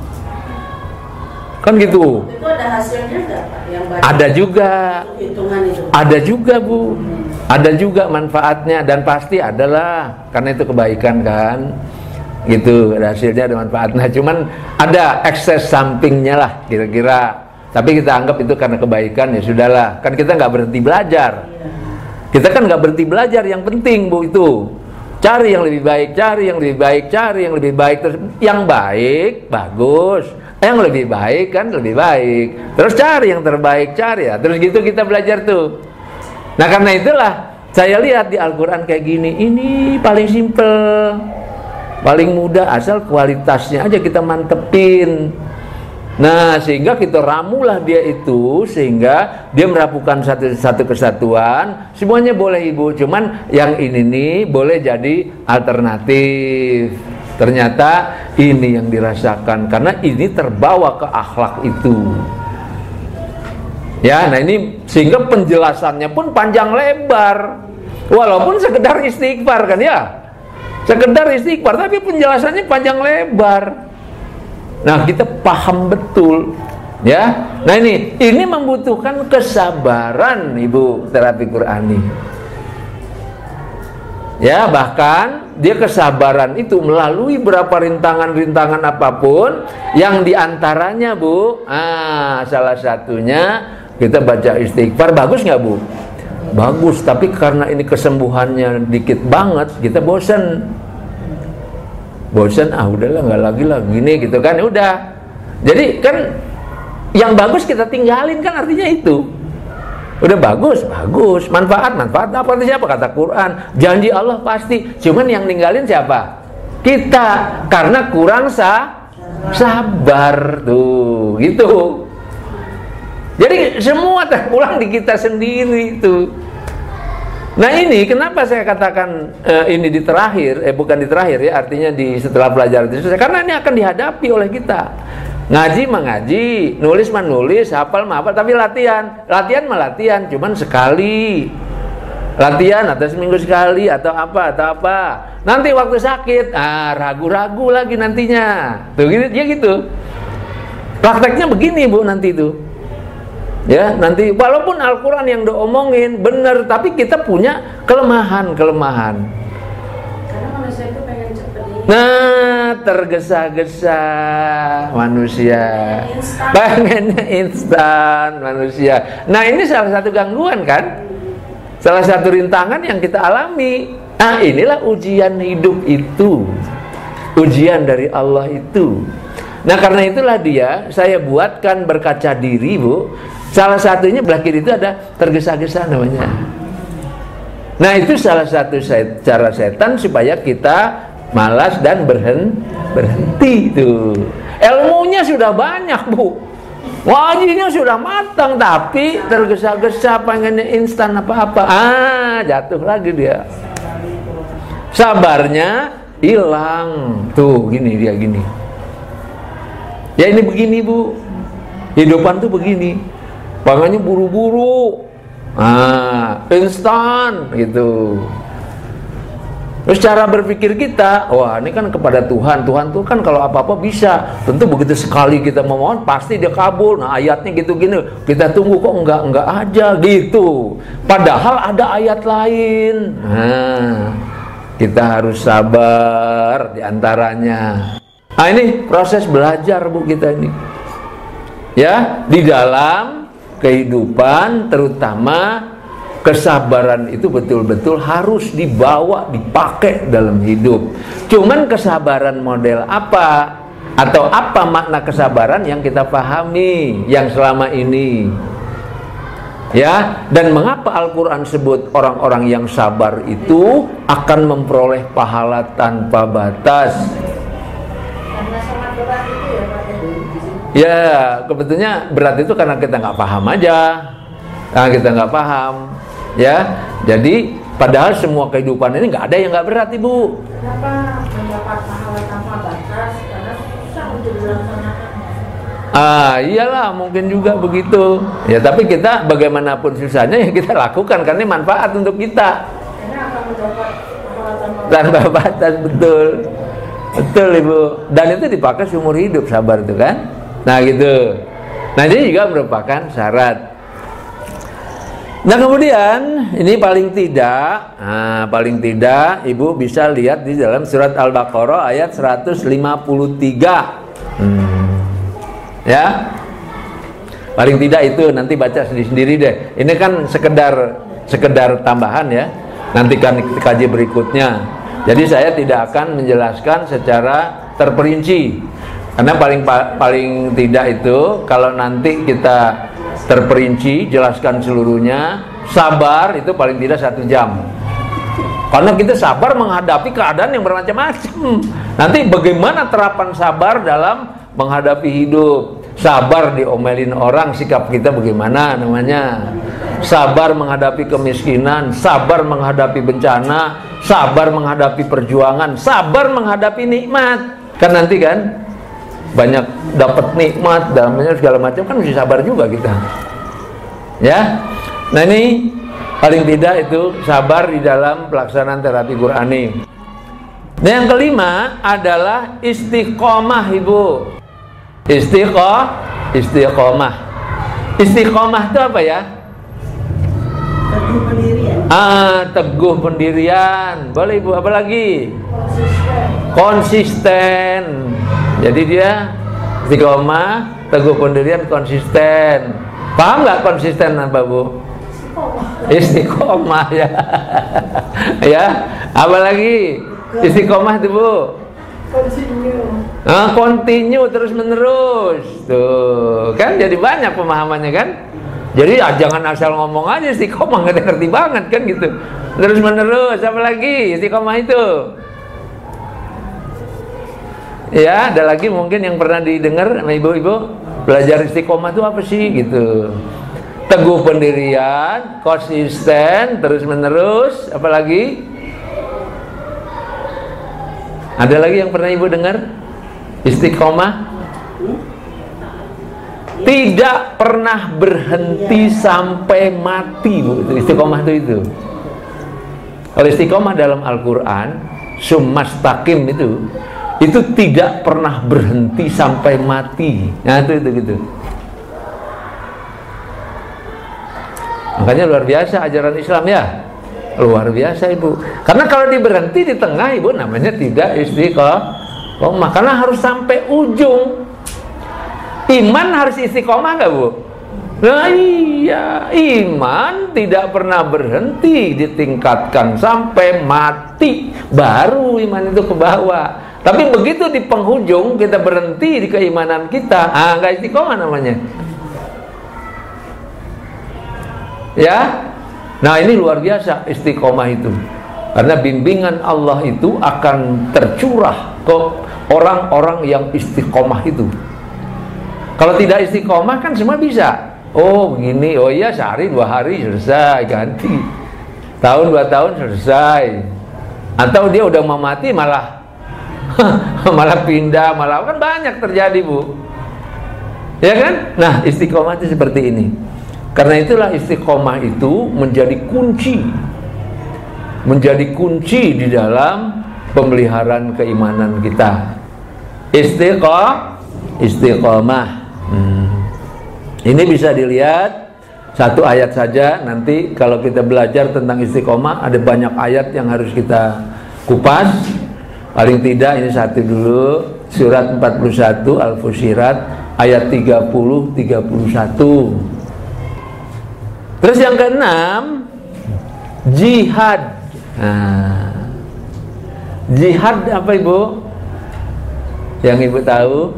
Kan gitu. Itu ada hasilnya nggak Pak? Yang ada juga. Hitungan itu. Ada juga Bu. Ada juga manfaatnya dan pasti adalah karena itu kebaikan kan. Gitu, ada hasilnya, ada manfaatnya. Cuman ada ekses sampingnya lah kira-kira. Tapi kita anggap itu karena kebaikan, ya sudahlah. Kan kita nggak berhenti belajar. Kita kan nggak berhenti belajar, yang penting Bu itu. Cari yang lebih baik, cari yang lebih baik, cari yang lebih baik. Terus yang baik, bagus. yang lebih baik kan lebih baik. Terus cari yang terbaik, cari ya. Terus gitu kita belajar tuh. Nah karena itulah saya lihat di Al-Quran kayak gini, ini paling simple, paling mudah, asal kualitasnya aja kita mantepin. Nah sehingga kita ramulah dia itu, sehingga dia merapukan satu kesatuan. Semuanya boleh ibu, cuman yang ini nih boleh jadi alternatif. Ternyata ini yang dirasakan, karena ini terbawa ke akhlak itu. Ya, nah ini sehingga penjelasannya pun panjang lebar. Walaupun sekedar istighfar kan ya, sekedar istighfar, tapi penjelasannya panjang lebar. Nah kita paham betul, ya. Nah ini membutuhkan kesabaran ibu terapi Qurani. Ya, bahkan dia kesabaran itu melalui berapa rintangan-rintangan apapun, yang diantaranya bu, salah satunya kita baca istighfar. Bagus nggak bu? Bagus, tapi karena ini kesembuhannya dikit banget, kita bosan, udahlah nggak lagi lah gini gitu kan, udah. Jadi kan yang bagus kita tinggalin kan, artinya itu. Udah bagus, manfaat apa siapa, kata Quran, janji Allah pasti. Cuman yang ninggalin siapa? Kita, karena kurang sabar tuh, gitu. Jadi semua terpulang di kita sendiri tuh. Nah ini kenapa saya katakan ini di terakhir, bukan di terakhir ya, artinya di setelah pelajaran itu, karena ini akan dihadapi oleh kita. Ngaji mengaji, nulis menulis, hafal menghafal, tapi latihan melatihan, cuman sekali. Latihan atau seminggu sekali atau apa. Nanti waktu sakit, ragu-ragu lagi nantinya. Tuh gitu. Prakteknya begini bu nanti tuh. Ya, nanti walaupun Al-Quran yang diomongin benar, tapi kita punya kelemahan. Karena manusia itu pengen cepet. Nah, tergesa-gesa manusia, pengennya instan manusia. Nah, ini salah satu gangguan kan, salah satu rintangan yang kita alami. Nah, inilah ujian hidup itu, ujian dari Allah itu. Nah, karena itulah saya buatkan berkaca diri bu. Salah satunya belah kiri itu ada tergesa-gesa namanya. Nah, itu salah satu cara setan supaya kita malas dan berhenti tuh. Ilmunya sudah banyak bu, wajinya sudah matang, tapi tergesa-gesa pengennya instan apa-apa, jatuh lagi dia. Sabarnya hilang tuh, gini. Ya ini begini bu, hidupan tuh begini. Pengennya buru-buru, instan gitu. Terus cara berpikir kita, wah ini kan kepada Tuhan tuh kan kalau apa-apa bisa. Tentu begitu sekali kita memohon pasti dia kabul. Nah ayatnya gitu gini, kita tunggu kok enggak aja gitu. Padahal ada ayat lain. Nah, kita harus sabar diantaranya. Nah ini proses belajar bu kita ini. Ya, di dalam kehidupan terutama kesabaran itu betul-betul harus dipakai dalam hidup. Cuman kesabaran model apa, atau apa makna kesabaran yang kita pahami yang selama ini, ya. Dan mengapa Al-Quran sebut orang-orang yang sabar itu akan memperoleh pahala tanpa batas? Karena sangat berat itu ya Pak. Ya, sebetulnya berat itu karena kita nggak paham aja. Kita nggak paham, ya. Jadi padahal semua kehidupan ini nggak ada yang nggak berat ibu. Kenapa mendapat pahala tanpa batas? Karena susah untuk dilaksanakan. Iyalah mungkin juga begitu. Ya tapi kita bagaimanapun susahnya ya kita lakukan karena ini manfaat untuk kita. Karena akan mendapat pahala tanpa batas, betul ibu. Dan itu dipakai seumur hidup sabar itu kan. Nah gitu. Nah ini juga merupakan syarat. Nah kemudian ini paling tidak ibu bisa lihat di dalam surat Al-Baqarah ayat 153. Ya, paling tidak itu nanti baca sendiri deh. Ini kan sekedar tambahan ya. Nanti kan kaji berikutnya. Jadi saya tidak akan menjelaskan secara terperinci. Karena paling tidak itu kalau nanti kita terperinci jelaskan seluruhnya, sabar itu paling tidak 1 jam. Karena kita sabar menghadapi keadaan yang bermacam-macam. Nanti bagaimana terapan sabar dalam menghadapi hidup? Sabar diomelin orang, sikap kita bagaimana namanya? Sabar menghadapi kemiskinan, sabar menghadapi bencana, sabar menghadapi perjuangan, sabar menghadapi nikmat. Kan nanti kan banyak dapat nikmat dalamnya segala macam, kan mesti sabar juga kita. Ya. Nah ini paling tidak itu sabar di dalam pelaksanaan terapi Qur'ani. Nah yang kelima adalah istiqomah, Ibu. Istiqomah. Istiqomah itu apa ya? Teguh pendirian. Teguh pendirian. Boleh Ibu, apa lagi? Konsisten. Jadi dia istiqomah, teguh pendirian, konsisten. Paham nggak konsisten apa Bu? Istiqomah ya. Ya, apa lagi? Istiqomah itu Bu. Continue terus menerus. Tuh, kan jadi banyak pemahamannya kan? Jadi jangan asal ngomong aja istiqomah, nggak ngerti banget kan gitu. Terus menerus, apa lagi istiqomah itu? Ya, ada lagi mungkin yang pernah didengar sama ibu-ibu, belajar istiqomah itu apa sih gitu. Teguh pendirian, konsisten, terus menerus, apa lagi? Ada lagi yang pernah ibu dengar? Istiqomah tidak pernah berhenti sampai mati, Bu. Itu istiqomah itu. Kalau istiqomah dalam Al-Quran, summastaqim itu tidak pernah berhenti sampai mati. Nah itu gitu. Makanya luar biasa ajaran Islam ya. Luar biasa Ibu. Karena kalau diberhenti di tengah Ibu namanya tidak istiqomah. Karena harus sampai ujung. Iman harus istiqomah nggak Bu? Nah iya, iman tidak pernah berhenti, ditingkatkan sampai mati, baru iman itu ke bawah. Tapi begitu di penghujung kita berhenti di keimanan kita, nggak istiqomah namanya. Ya. Nah ini luar biasa istiqomah itu. Karena bimbingan Allah itu akan tercurah ke orang-orang yang istiqomah itu. Kalau tidak istiqomah kan semua bisa. Oh begini, oh iya sehari 2 hari selesai, ganti. Tahun 2 tahun selesai. Atau dia udah mau mati malah malah pindah, malah kan banyak terjadi Bu. Ya kan? Nah istiqomah itu seperti ini. Karena itulah istiqomah itu menjadi kunci di dalam pemeliharaan keimanan kita. Istiqomah. Ini bisa dilihat satu ayat saja. Nanti kalau kita belajar tentang istiqomah ada banyak ayat yang harus kita kupas. Paling tidak ini satu dulu, surat 41 Al-Fussilat ayat 30-31. Terus yang keenam, jihad. Jihad apa Ibu? Yang Ibu tahu?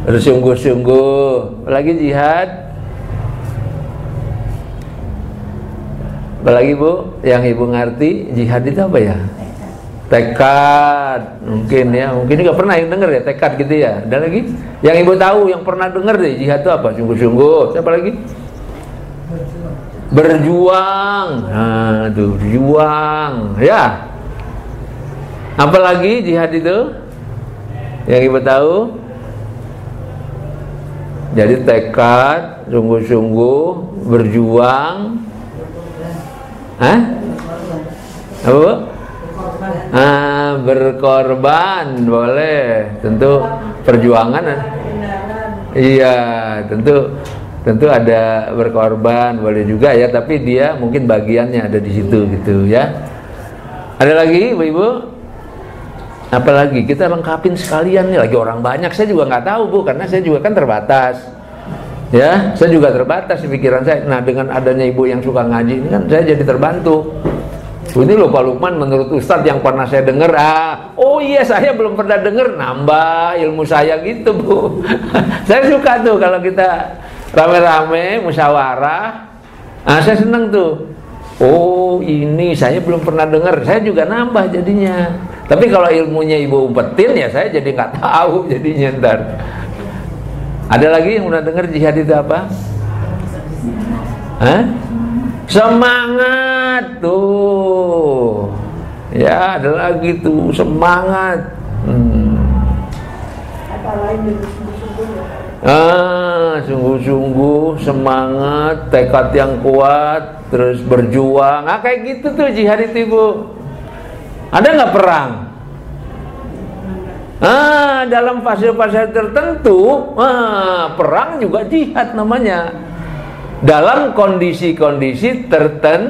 Bersungguh-sungguh. Lagi jihad. Apalagi Bu? Yang Ibu ngerti jihad itu apa ya? Tekad. Mungkin ya. Mungkin juga pernah yang dengar ya tekad gitu ya. Dan lagi yang Ibu tahu, yang pernah dengar deh jihad itu apa? Sungguh-sungguh. Siapa lagi? Berjuang. Nah, tuh berjuang. Ya. Apalagi jihad itu? Yang Ibu tahu? Jadi tekad, sungguh-sungguh, berjuang. Hah? Apa Bu? Berkorban boleh. Tentu perjuangan. Iya, tentu ada berkorban boleh juga ya, tapi dia mungkin bagiannya ada di situ gitu ya. Ada lagi Ibu-ibu? Apalagi kita lengkapin sekalian nih, lagi orang banyak, saya juga nggak tahu Bu, karena saya juga kan terbatas. Ya, saya juga terbatas di pikiran saya. Nah, dengan adanya Ibu yang suka ngaji ini kan saya jadi terbantu. Ini loh Pak Lukman, menurut Ustadz yang pernah saya dengar, oh iya saya belum pernah dengar, nambah ilmu saya gitu Bu. Saya suka tuh kalau kita rame-rame musyawarah, saya seneng tuh. Oh ini saya belum pernah dengar, saya juga nambah jadinya. Tapi kalau ilmunya Ibu umpetin ya saya jadi nggak tahu jadinya ntar. Ada lagi yang udah dengar jihad itu apa? Hah? Semangat tuh. Ya ada lagi tuh semangat. Apa lain dari sungguh-sungguh ya? Sungguh-sungguh, semangat, tekad yang kuat, terus berjuang. Kayak gitu tuh jihad itu Ibu. Ada nggak perang? Dalam fase-fase tertentu, perang juga jihad namanya. Dalam kondisi-kondisi tertentu.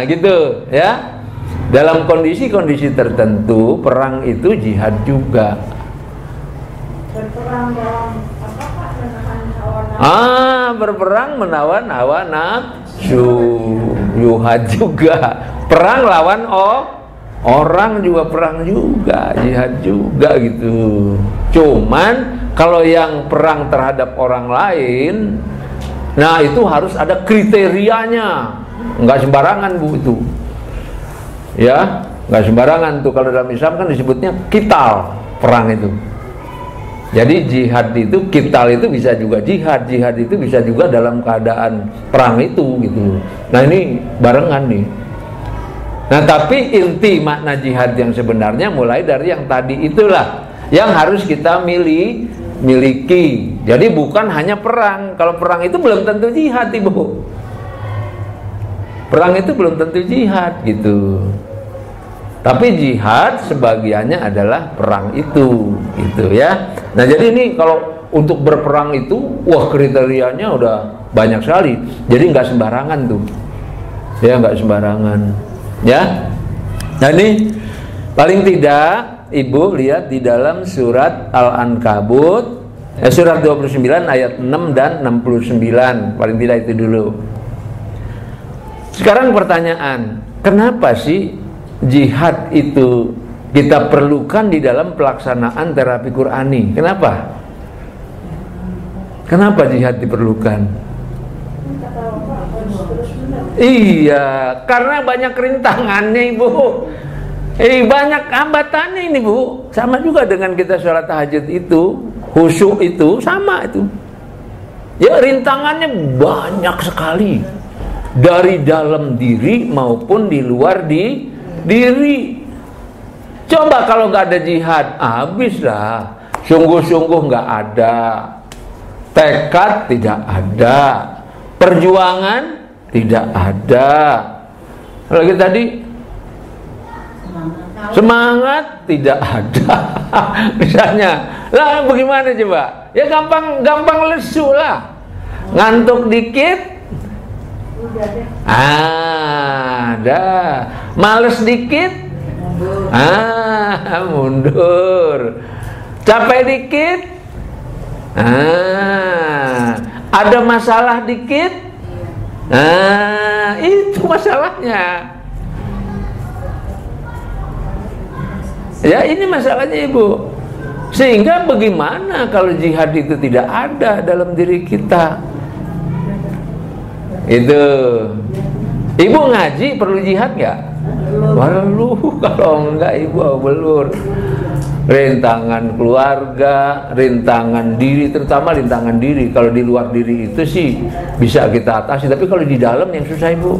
Gitu ya. Dalam kondisi-kondisi tertentu, perang itu jihad juga. Berperang dalam apa Pak? Menahan hawa nafsu. Berperang menawan hawa nafsu. Jihad juga. Perang lawan orang juga perang juga, jihad juga gitu. Cuman kalau yang perang terhadap orang lain, nah itu harus ada kriterianya. Nggak sembarangan Bu itu. Ya, nggak sembarangan tuh. Kalau dalam Islam kan disebutnya qital, perang itu. Jadi jihad itu, qital itu bisa juga jihad itu bisa juga dalam keadaan perang itu gitu. Nah ini barengan nih. Nah tapi inti makna jihad yang sebenarnya mulai dari yang tadi itulah yang harus kita miliki. Jadi bukan hanya perang. Kalau perang itu belum tentu jihad Ibu. Perang itu belum tentu jihad gitu. Tapi jihad sebagiannya adalah perang itu gitu ya. Nah jadi ini kalau untuk berperang itu, wah kriterianya udah banyak sekali. Jadi nggak sembarangan tuh. Ya nggak sembarangan. Ya, nah ini paling tidak Ibu lihat di dalam surat Al-Ankabut surat 29 ayat 6 dan 69. Paling tidak itu dulu. Sekarang pertanyaan, kenapa sih jihad itu kita perlukan di dalam pelaksanaan terapi Qurani? Kenapa? Kenapa jihad diperlukan? Iya, karena banyak rintangannya Ibu. Banyak hambatannya ini Bu. Sama juga dengan kita sholat tahajud itu, khusyuk itu sama itu. Ya rintangannya banyak sekali. Dari dalam diri maupun di luar diri. Coba kalau nggak ada jihad, habis lah. Sungguh-sungguh nggak ada. Tekad tidak ada. Perjuangan tidak ada. Lagi tadi semangat tidak ada. Misalnya, lah bagaimana coba? Ya gampang lesu lah. Ngantuk dikit, ada. Males dikit, mundur. Capek dikit, ada masalah dikit. Itu masalahnya. Ya ini masalahnya Ibu. Sehingga bagaimana kalau jihad itu tidak ada dalam diri kita? Itu. Ibu ngaji perlu jihad nggak? Perlu. Kalau enggak Ibu belur. Rintangan keluarga, rintangan diri, terutama rintangan diri. Kalau di luar diri itu sih bisa kita atasi, tapi kalau di dalam yang susah Ibu.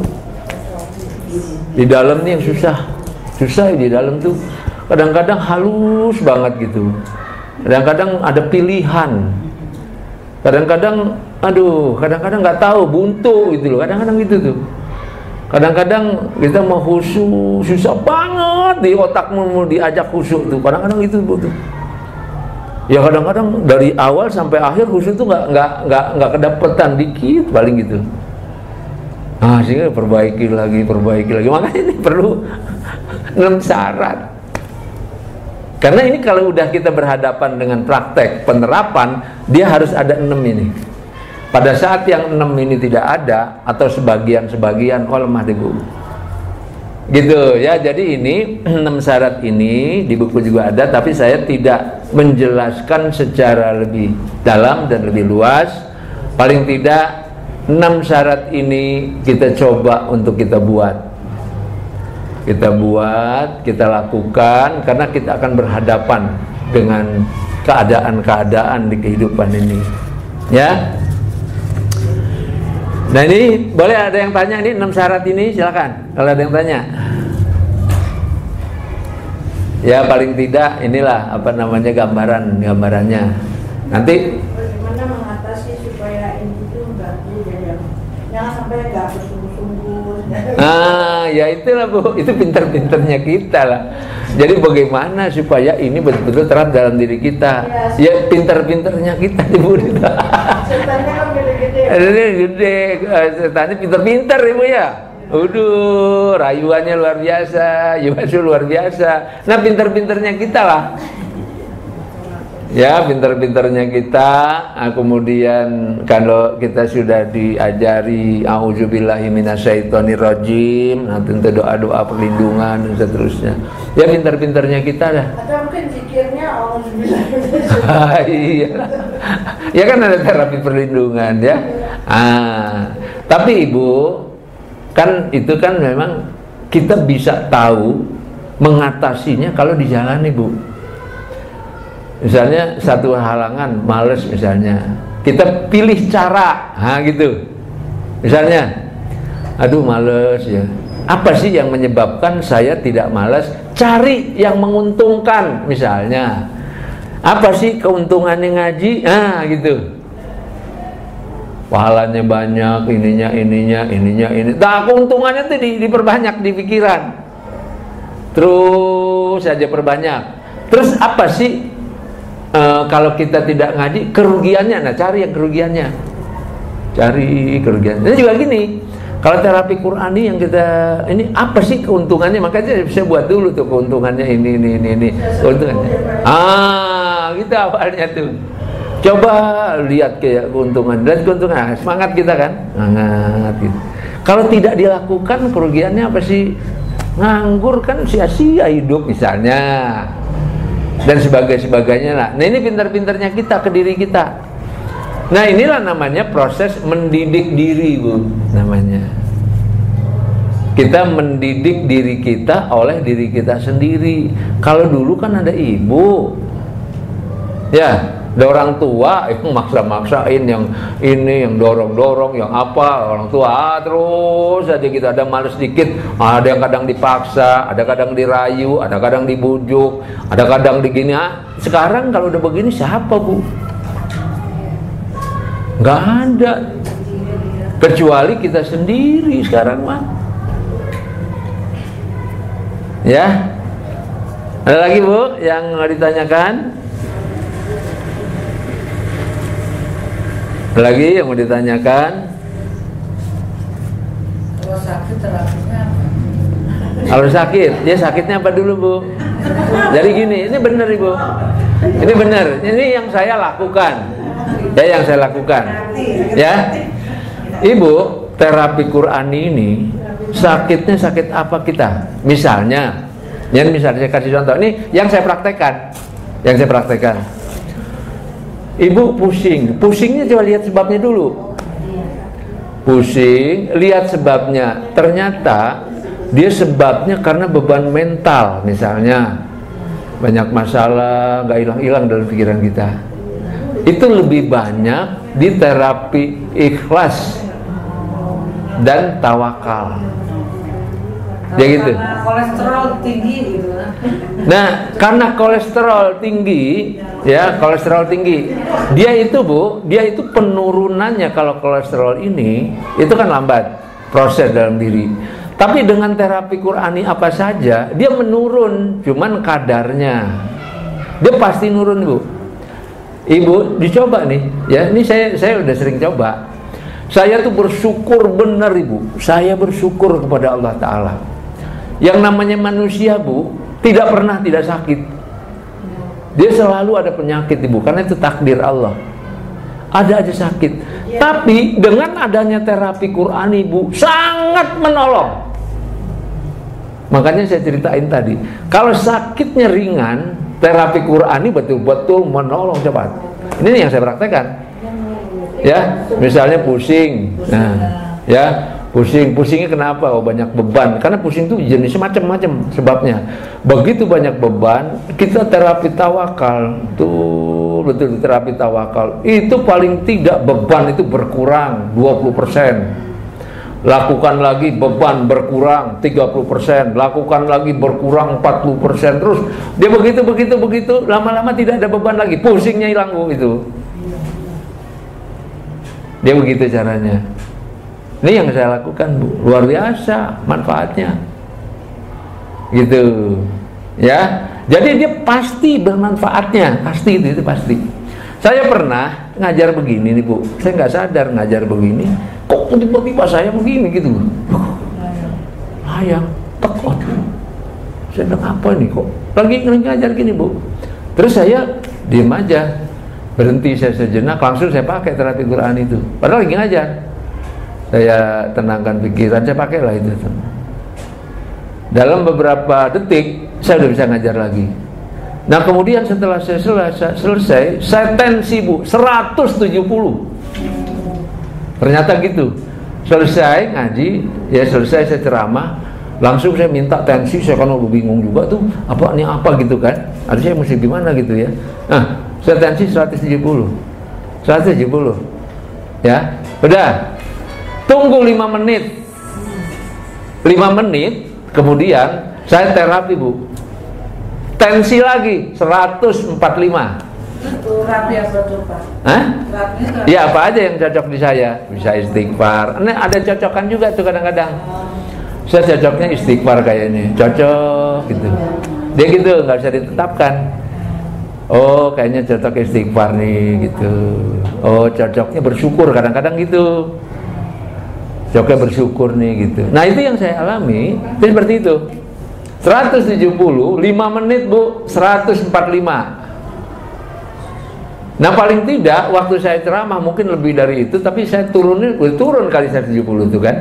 Di dalam nih yang susah di dalam tuh. Kadang-kadang halus banget gitu. Kadang-kadang ada pilihan. Kadang-kadang, kadang-kadang nggak tahu, buntu gitu loh. Kadang-kadang gitu tuh. Kadang-kadang kita mau khusyuk, susah banget di otakmu mau diajak khusyuk tuh. Kadang-kadang gitu Bu tuh. Ya kadang-kadang dari awal sampai akhir khusyuk tuh nggak kedapetan, dikit paling gitu. Sehingga perbaiki lagi. Makanya ini perlu 6 syarat. Karena ini kalau udah kita berhadapan dengan praktek penerapan, dia harus ada 6 ini. Pada saat yang 6 ini tidak ada atau sebagian-sebagian, oh lemah deh Bu. Gitu ya. Jadi ini 6 syarat ini di buku juga ada, tapi saya tidak menjelaskan secara lebih dalam dan lebih luas. Paling tidak 6 syarat ini kita coba untuk kita buat. Kita lakukan, karena kita akan berhadapan dengan keadaan-keadaan di kehidupan ini. Ya. Nah ini boleh ada yang tanya ini 6 syarat ini, silakan kalau ada yang tanya. Ya paling tidak inilah apa namanya gambarannya. Nanti bagaimana mengatasi supaya ini tuh nggak jangan sampai nggak bersungguh-sungguh. Ya itulah Bu, itu pinter-pinternya kita lah. Jadi bagaimana supaya ini betul-betul terap dalam diri kita. Ya pinter-pinternya kita Bu. Setannya kan gede-gede. Gede, setannya pinter-pinter Ibu ya. Uduh, rayuannya luar biasa, Yumasu luar biasa. Nah pinter-pinternya kita lah. Ya pinter-pinternya kita. Kemudian kalau kita sudah diajari a'udzubillahi minasyaitonirrajim, nah tentu doa-doa perlindungan dan seterusnya. Ya pinter-pinternya kita dah. Atau mungkin zikirnya a'udzubillahi. Iya. Ya kan ada terapi perlindungan ya. Tapi Ibu, kan itu kan memang kita bisa tahu mengatasinya kalau dijalani Bu. Misalnya satu halangan, males misalnya, kita pilih cara, gitu. Misalnya, aduh males ya. Apa sih yang menyebabkan saya tidak malas? Cari yang menguntungkan, misalnya. Apa sih keuntungannya ngaji? Gitu. Pahalanya banyak, ini. Nah, keuntungannya itu diperbanyak di pikiran. Terus saja perbanyak. Terus apa sih? Kalau kita tidak ngaji, kerugiannya, nah cari yang kerugiannya. Cari kerugiannya. Ini juga gini, kalau terapi Qurani yang kita, ini apa sih keuntungannya? Makanya saya buat dulu tuh keuntungannya ini. Keuntungannya. Gitu awalnya tuh. Coba lihat kayak keuntungan, dan keuntungan, semangat kita kan? Semangat gitu. Kalau tidak dilakukan, kerugiannya apa sih? Nganggur kan, sia-sia hidup misalnya. Dan sebagainya lah. Nah ini pintar-pintarnya kita ke diri kita. Nah inilah namanya proses mendidik diri Bu, namanya. Kita mendidik diri kita oleh diri kita sendiri. Kalau dulu kan ada ibu, ya, ada orang tua itu maksa-maksain yang ini, yang dorong-dorong, yang apa, orang tua terus aja gitu. Ada males dikit, ada yang kadang dipaksa, ada kadang dirayu, ada kadang dibujuk, ada kadang digini. Sekarang kalau udah begini siapa Bu? Nggak ada, kecuali kita sendiri sekarang mah. Ya, ada lagi Bu yang ditanyakan? Lagi yang mau ditanyakan? Kalau sakit terapinya apa? Kalau sakit, dia sakitnya apa dulu Bu? Jadi gini, ini benar Ibu. Ini benar, ini yang saya lakukan. Ya, yang saya lakukan. Ya, Ibu, terapi Qurani ini sakitnya sakit apa kita? Misalnya saya kasih contoh. Ini yang saya praktekkan. Ibu pusingnya coba lihat sebabnya dulu. Pusing, lihat sebabnya. Ternyata dia sebabnya karena beban mental, misalnya banyak masalah, gak hilang-hilang dalam pikiran kita. Itu lebih banyak di terapi ikhlas dan tawakal. Ya gitu. Karena kolesterol tinggi gitu. Nah, karena kolesterol tinggi, ya kolesterol tinggi, dia itu penurunannya kalau kolesterol ini itu kan lambat proses dalam diri. Tapi dengan terapi Qurani apa saja, dia menurun, cuman kadarnya, dia pasti nurun Bu. Ibu dicoba nih, ya ini saya udah sering coba. Saya tuh bersyukur benar Ibu, saya bersyukur kepada Allah Ta'ala. Yang namanya manusia Bu, tidak pernah tidak sakit. Dia selalu ada penyakit Ibu, karena itu takdir Allah. ada aja sakit. Tapi dengan adanya terapi Qur'ani, Bu, sangat menolong. Makanya saya ceritain tadi, kalau sakitnya ringan, terapi Qur'ani betul-betul menolong cepat. Ini yang saya praktekkan. Ya, misalnya pusing. Nah, ya, pusingnya kenapa? Oh, banyak beban. Karena pusing itu jenisnya macam-macam sebabnya. Begitu banyak beban, kita terapi tawakal. Tuh, betul terapi tawakal. Itu paling tidak beban itu berkurang 20%. Lakukan lagi, beban berkurang 30%, lakukan lagi berkurang 40%. Terus dia begitu, lama-lama tidak ada beban lagi, pusingnya hilang, Bu, itu. Dia begitu caranya. Ini yang saya lakukan, Bu, luar biasa manfaatnya. Gitu. Ya. Jadi dia pasti bermanfaatnya, pasti itu pasti. Saya pernah ngajar begini nih, Bu. Saya nggak sadar ngajar begini, kok tiba-tiba saya begini gitu. Ayang, tekot. Saya bilang apa nih kok? Lagi ngajar gini, Bu. Terus saya diem aja, berhenti saya sejenak, langsung saya pakai terapi Quran itu. Padahal lagi ngajar. Saya tenangkan pikiran, saya pakailah itu. Dalam beberapa detik saya udah bisa ngajar lagi. Nah kemudian setelah saya selesai, saya tensi, Bu, 170. Ternyata gitu. Selesai ngaji, ya selesai saya ceramah, langsung saya minta tensi. Saya kan udah bingung juga tuh, apa gitu kan. Harusnya saya mesti gimana gitu ya. Nah, saya tensi 170. Ya, udah. Tunggu 5 menit. 5 menit kemudian saya terapi, Bu. Tensi lagi 145. Terapi apa tuh, Pak? Hah? Ya apa aja yang cocok di saya. Bisa istighfar. Ini ada cocokan juga tuh kadang-kadang. Saya cocoknya istighfar kayaknya. Cocok gitu. Dia gitu, nggak bisa ditetapkan. Oh, kayaknya cocok istighfar nih gitu. Oh, cocoknya bersyukur kadang-kadang gitu. Cocoknya bersyukur nih gitu. Nah, itu yang saya alami. Itu seperti itu. 170, 5 menit, Bu, 145. Nah paling tidak waktu saya ceramah mungkin lebih dari itu, tapi saya turun kali 170 itu kan.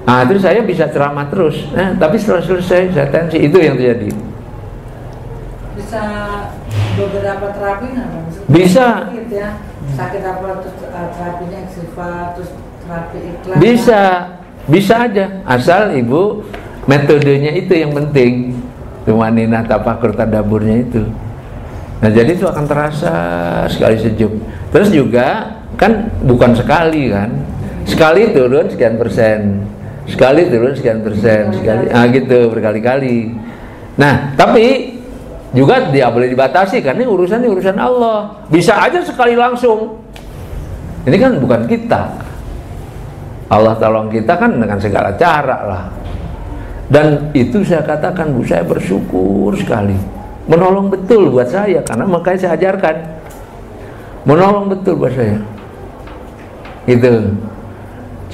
Nah terus saya bisa ceramah terus. Nah tapi setelah selesai saya tensi, itu yang terjadi. Bisa beberapa terapi nggak, Bang? Bisa. Sakit ya, sakit apa terus terapinya istighfar, terus terapi ikhlas. Bisa aja, asal Ibu metodenya itu yang penting. Tumaninah, tafakur, tadaburnya itu. Nah jadi itu akan terasa sekali sejuk. Terus juga kan bukan sekali kan, sekali turun sekian persen, sekali turun sekian persen, sekali, gitu berkali-kali. Nah tapi juga dia boleh dibatasi karena urusan Allah. Bisa aja sekali langsung. Ini kan bukan kita. Allah tolong kita kan dengan segala cara lah. Dan itu saya katakan, Bu, saya bersyukur sekali. Menolong betul buat saya, karena makanya saya ajarkan. Menolong betul buat saya. Gitu.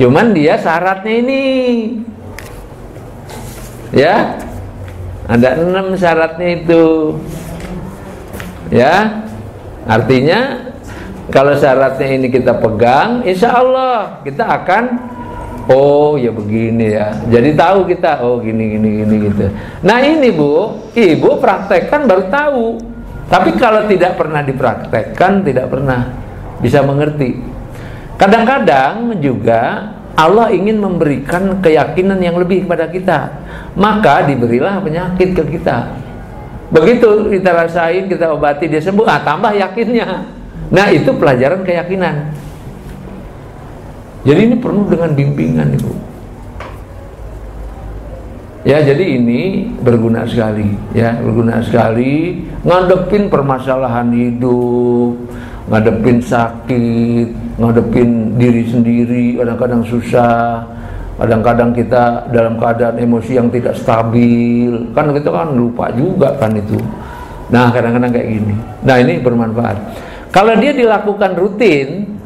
Cuman dia syaratnya ini. Ya. Ada 6 syaratnya itu. Ya. Artinya kalau syaratnya ini kita pegang, insya Allah kita akan, oh ya begini ya. Jadi tahu kita, oh gini gitu. Nah ini, Bu, Ibu praktekkan baru tahu. Tapi kalau tidak pernah dipraktekkan, tidak pernah bisa mengerti. Kadang-kadang juga Allah ingin memberikan keyakinan yang lebih kepada kita. Maka diberilah penyakit ke kita. Begitu kita rasain, kita obati, dia sembuh, tambah yakinnya. Nah itu pelajaran keyakinan. Jadi ini penuh dengan bimbingan, Ibu. Ya, jadi ini berguna sekali, ya, berguna sekali ngadepin permasalahan hidup, ngadepin sakit, ngadepin diri sendiri, kadang-kadang susah, kadang-kadang kita dalam keadaan emosi yang tidak stabil, kan kita kan lupa juga kan itu. Nah, kadang-kadang kayak gini. Nah, ini bermanfaat. Kalau dia dilakukan rutin,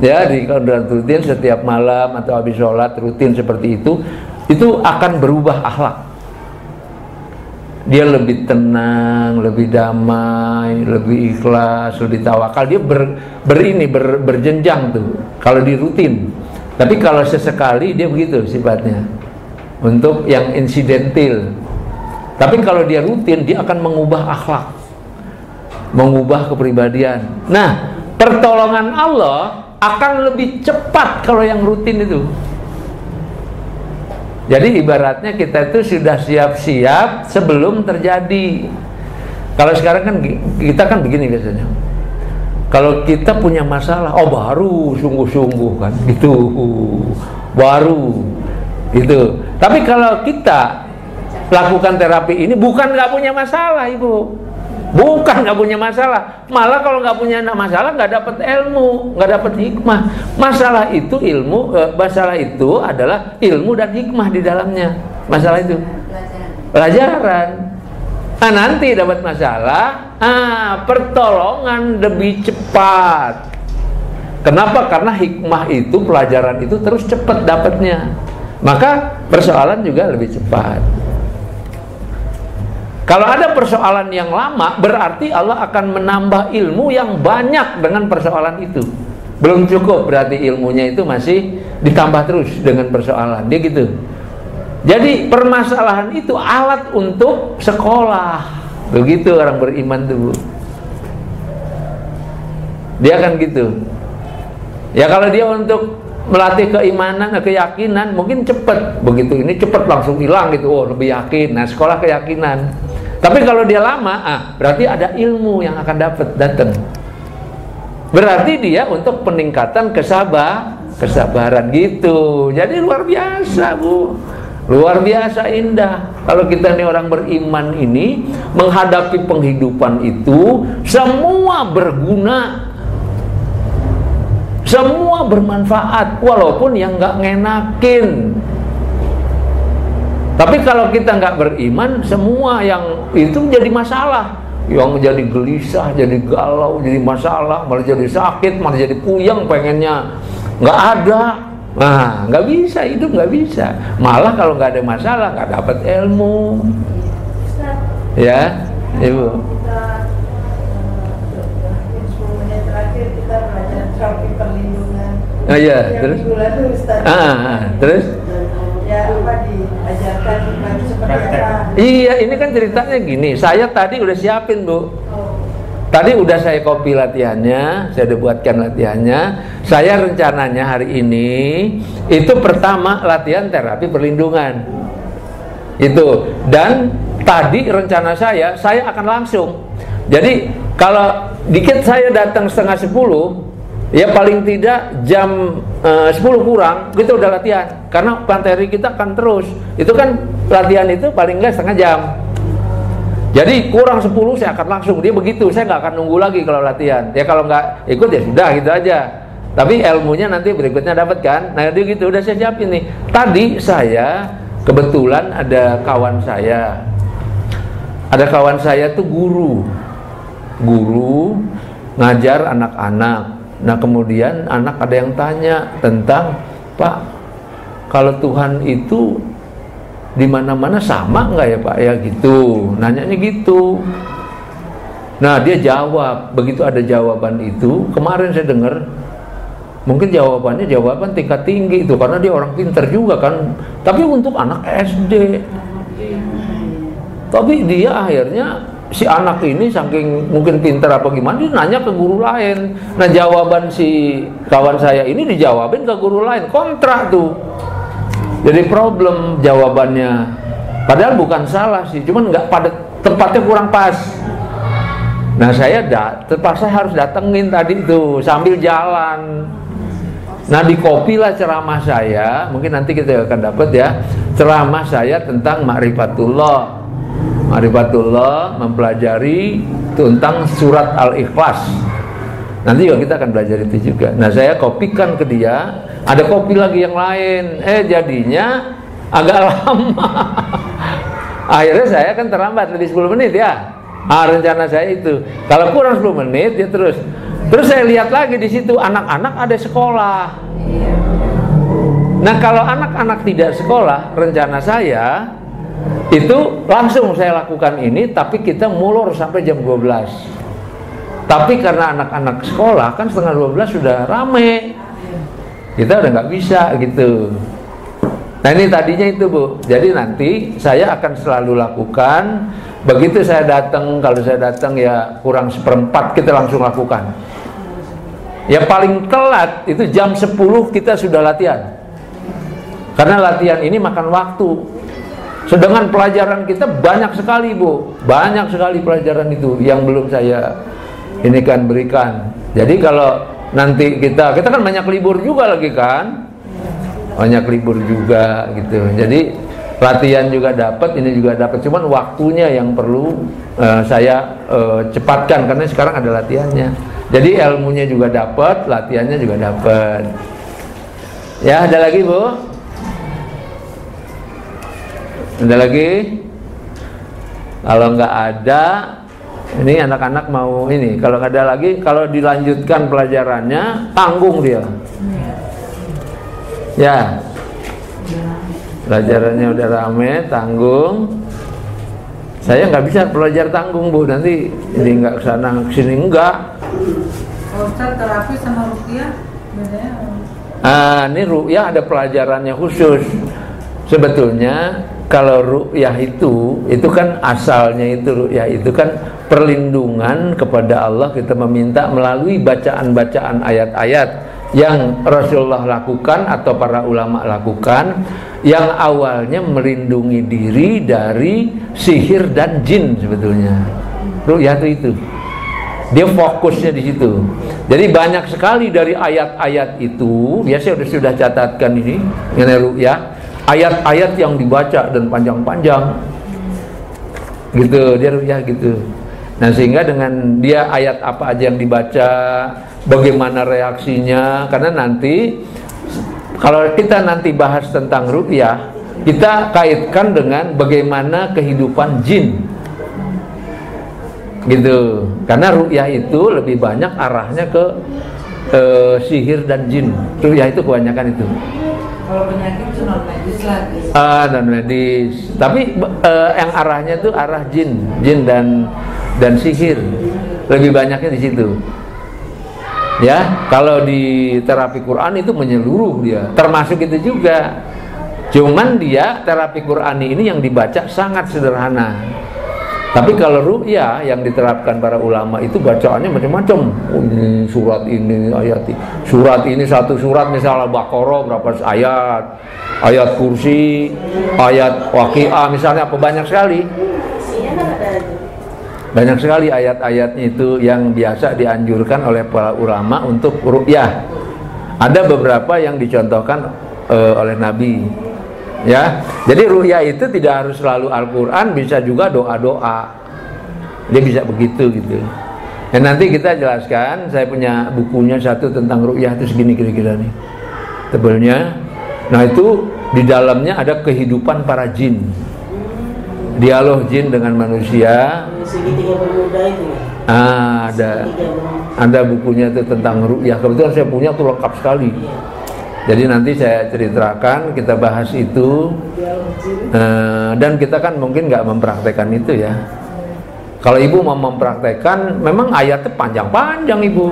ya, di rutin setiap malam atau habis sholat rutin seperti itu akan berubah akhlak. dia lebih tenang, lebih damai, lebih ikhlas, lebih tawakal. Dia berjenjang tuh kalau di rutin. Tapi kalau sesekali dia begitu sifatnya, untuk yang insidentil. Tapi kalau dia rutin, dia akan mengubah akhlak, mengubah kepribadian. Nah, pertolongan Allah akan lebih cepat kalau yang rutin itu. Jadi ibaratnya kita itu sudah siap-siap sebelum terjadi. Kalau sekarang kan kita kan begini biasanya. Kalau kita punya masalah, oh baru sungguh-sungguh kan, gitu, baru, gitu. Tapi kalau kita lakukan terapi ini bukan nggak punya masalah, Ibu, bukan nggak punya masalah. Malah kalau nggak punya masalah nggak dapat ilmu, nggak dapat hikmah. Masalah itu ilmu, masalah itu adalah ilmu dan hikmah di dalamnya. Masalah itu pelajaran. Nah, nanti dapat masalah, pertolongan lebih cepat. Kenapa? Karena hikmah itu, pelajaran itu terus cepat dapatnya. Maka persoalan juga lebih cepat. Kalau ada persoalan yang lama, berarti Allah akan menambah ilmu yang banyak dengan persoalan itu. Belum cukup, berarti ilmunya itu masih ditambah terus dengan persoalan. Dia gitu. Jadi permasalahan itu alat untuk sekolah. Begitu orang beriman tuh, Bu. Dia kan gitu. Ya kalau dia untuk melatih keimanan, keyakinan, mungkin cepat. Begitu ini cepat langsung hilang gitu. Oh, lebih yakin. Nah, sekolah keyakinan. Tapi kalau dia lama, berarti ada ilmu yang akan datang. Berarti dia untuk peningkatan kesabaran gitu. Jadi luar biasa, Bu. Luar biasa indah. Kalau kita nih orang beriman ini menghadapi penghidupan itu, semua berguna, semua bermanfaat, walaupun yang nggak ngenakin. Tapi kalau kita nggak beriman, semua yang itu jadi masalah, yang jadi gelisah, jadi galau, jadi masalah, malah jadi sakit, malah jadi puyeng, pengennya nggak ada. Nah, nggak bisa, hidup nggak bisa. Malah kalau nggak ada masalah, nggak dapat ilmu. Ya, Ibu. Kita 10 menit terakhir kita belajar terapi perlindungan. Oh iya, terus? Terus? Ya, apa diajarkan lagi seperti apa? Iya, ini kan ceritanya gini. Saya tadi udah siapin, Bu. Tadi udah saya copy latihannya, saya udah buatkan latihannya. Saya rencananya hari ini itu pertama latihan terapi perlindungan. Itu. Dan tadi rencana saya akan langsung. Jadi kalau dikit saya datang 9:30, ya paling tidak jam 10 kurang kita udah latihan. Karena materi kita akan terus. Itu kan latihan itu paling enggak setengah jam. Jadi kurang 10 saya akan langsung. Dia begitu, saya nggak akan nunggu lagi kalau latihan. Ya kalau nggak ikut ya sudah gitu aja. Tapi ilmunya nanti berikutnya dapat kan. Nah dia gitu, udah saya siapin nih. Tadi saya kebetulan ada kawan saya. Ada kawan saya tuh guru ngajar anak-anak. Nah kemudian anak ada yang tanya tentang, Pak, kalau Tuhan itu di mana-mana sama nggak ya Pak ya gitu, nanyanya gitu. Nah dia jawab, begitu ada jawaban itu, kemarin saya dengar, mungkin jawaban tingkat tinggi itu karena dia orang pintar juga kan, tapi untuk anak SD. Tapi dia akhirnya si anak ini saking mungkin pintar apa gimana, dia nanya ke guru lain. Nah jawaban si kawan saya ini dijawabin ke guru lain, kontra tuh. Jadi problem jawabannya, padahal bukan salah sih, cuman nggak pada tempatnya kurang pas. Nah saya terpaksa harus datengin tadi itu sambil jalan. Nah di copy lah ceramah saya, mungkin nanti kita akan dapat ya ceramah saya tentang ma'rifatullah. Ma'rifatullah, mempelajari tentang surat Al-Ikhlas. Nanti juga kita akan belajar itu juga. Nah saya kopikan ke dia, ada kopi lagi yang lain. Jadinya agak lama. Akhirnya saya kan terlambat lebih 10 menit ya. Rencana saya itu kalau kurang 10 menit ya terus saya lihat lagi di situ anak-anak ada sekolah. Nah kalau anak-anak tidak sekolah, rencana saya Itu langsung saya lakukan ini, tapi kita mulur sampai jam 12. Tapi karena anak-anak sekolah kan setengah 12 sudah rame, kita udah nggak bisa gitu. Nah ini tadinya itu Bu. Jadi nanti saya akan selalu lakukan. Begitu saya datang, kalau saya datang ya kurang 1/4 kita langsung lakukan. Ya paling telat itu jam 10 kita sudah latihan. Karena latihan ini makan waktu. Sedangkan pelajaran kita banyak sekali Bu, banyak sekali pelajaran itu yang belum saya ini kan berikan. Jadi kalau nanti kita kan banyak libur juga lagi kan, banyak libur juga gitu. Jadi latihan juga dapat, ini juga dapat. Cuman waktunya yang perlu saya cepatkan karena sekarang ada latihannya. Jadi ilmunya juga dapat, latihannya juga dapat. Ya ada lagi Bu? Ada lagi? Kalau nggak ada, ini anak-anak mau ini. Kalau nggak ada lagi, kalau dilanjutkan pelajarannya, tanggung dia. Ya, pelajarannya udah rame, tanggung. Saya nggak bisa belajar tanggung Bu. Nanti ini nggak kesana kesini enggak. Ustaz, terapi sama ruqyah bedanya? Ini ruqyah ada pelajarannya khusus. Sebetulnya kalau ruqyah itu kan asalnya itu ruqyah itu kan perlindungan kepada Allah, kita meminta melalui bacaan-bacaan ayat-ayat yang Rasulullah lakukan atau para ulama lakukan, yang awalnya melindungi diri dari sihir dan jin. Sebetulnya ruqyah itu dia fokusnya di situ. Jadi banyak sekali dari ayat-ayat itu, saya sudah catatkan ini mengenai ruqyah. Ayat-ayat yang dibaca dan panjang-panjang gitu, dia ruqyah gitu. Nah sehingga dengan dia ayat apa aja yang dibaca, bagaimana reaksinya. Karena nanti kalau kita nanti bahas tentang ruqyah, kita kaitkan dengan bagaimana kehidupan jin gitu. Karena ruqyah itu lebih banyak arahnya ke sihir dan jin. Ruqyah itu kebanyakan itu. Kalau penyakit itu non medis lagi. Non medis. Tapi yang arahnya itu arah jin dan sihir. Lebih banyaknya di situ. Ya, kalau di terapi Quran itu menyeluruh dia. Termasuk itu juga. Cuman dia terapi Quran ini yang dibaca sangat sederhana. Tapi kalau ruqyah yang diterapkan para ulama itu bacaannya macam-macam. Ini surat ini, ayat ini. Surat ini satu surat misalnya Baqarah berapa ayat, ayat kursi, ayat waqiah misalnya apa, banyak sekali. Banyak sekali ayat-ayatnya itu yang biasa dianjurkan oleh para ulama untuk ruqyah. Ada beberapa yang dicontohkan oleh Nabi. Ya, jadi ruqyah itu tidak harus selalu Al-Quran, bisa juga doa-doa. Dia bisa begitu gitu. Dan nanti kita jelaskan, saya punya bukunya satu tentang ruqyah itu segini kira-kira nih tebelnya. Nah itu di dalamnya ada kehidupan para jin, dialog jin dengan manusia. Segitiga bermuda itu ya? Ada bukunya itu tentang ruqyah. Kebetulan saya punya tuh lengkap sekali. Jadi nanti saya ceritakan, kita bahas itu, dan kita kan mungkin nggak mempraktekkan itu ya. Kalau ibu mau mempraktekkan, memang ayatnya panjang-panjang ibu.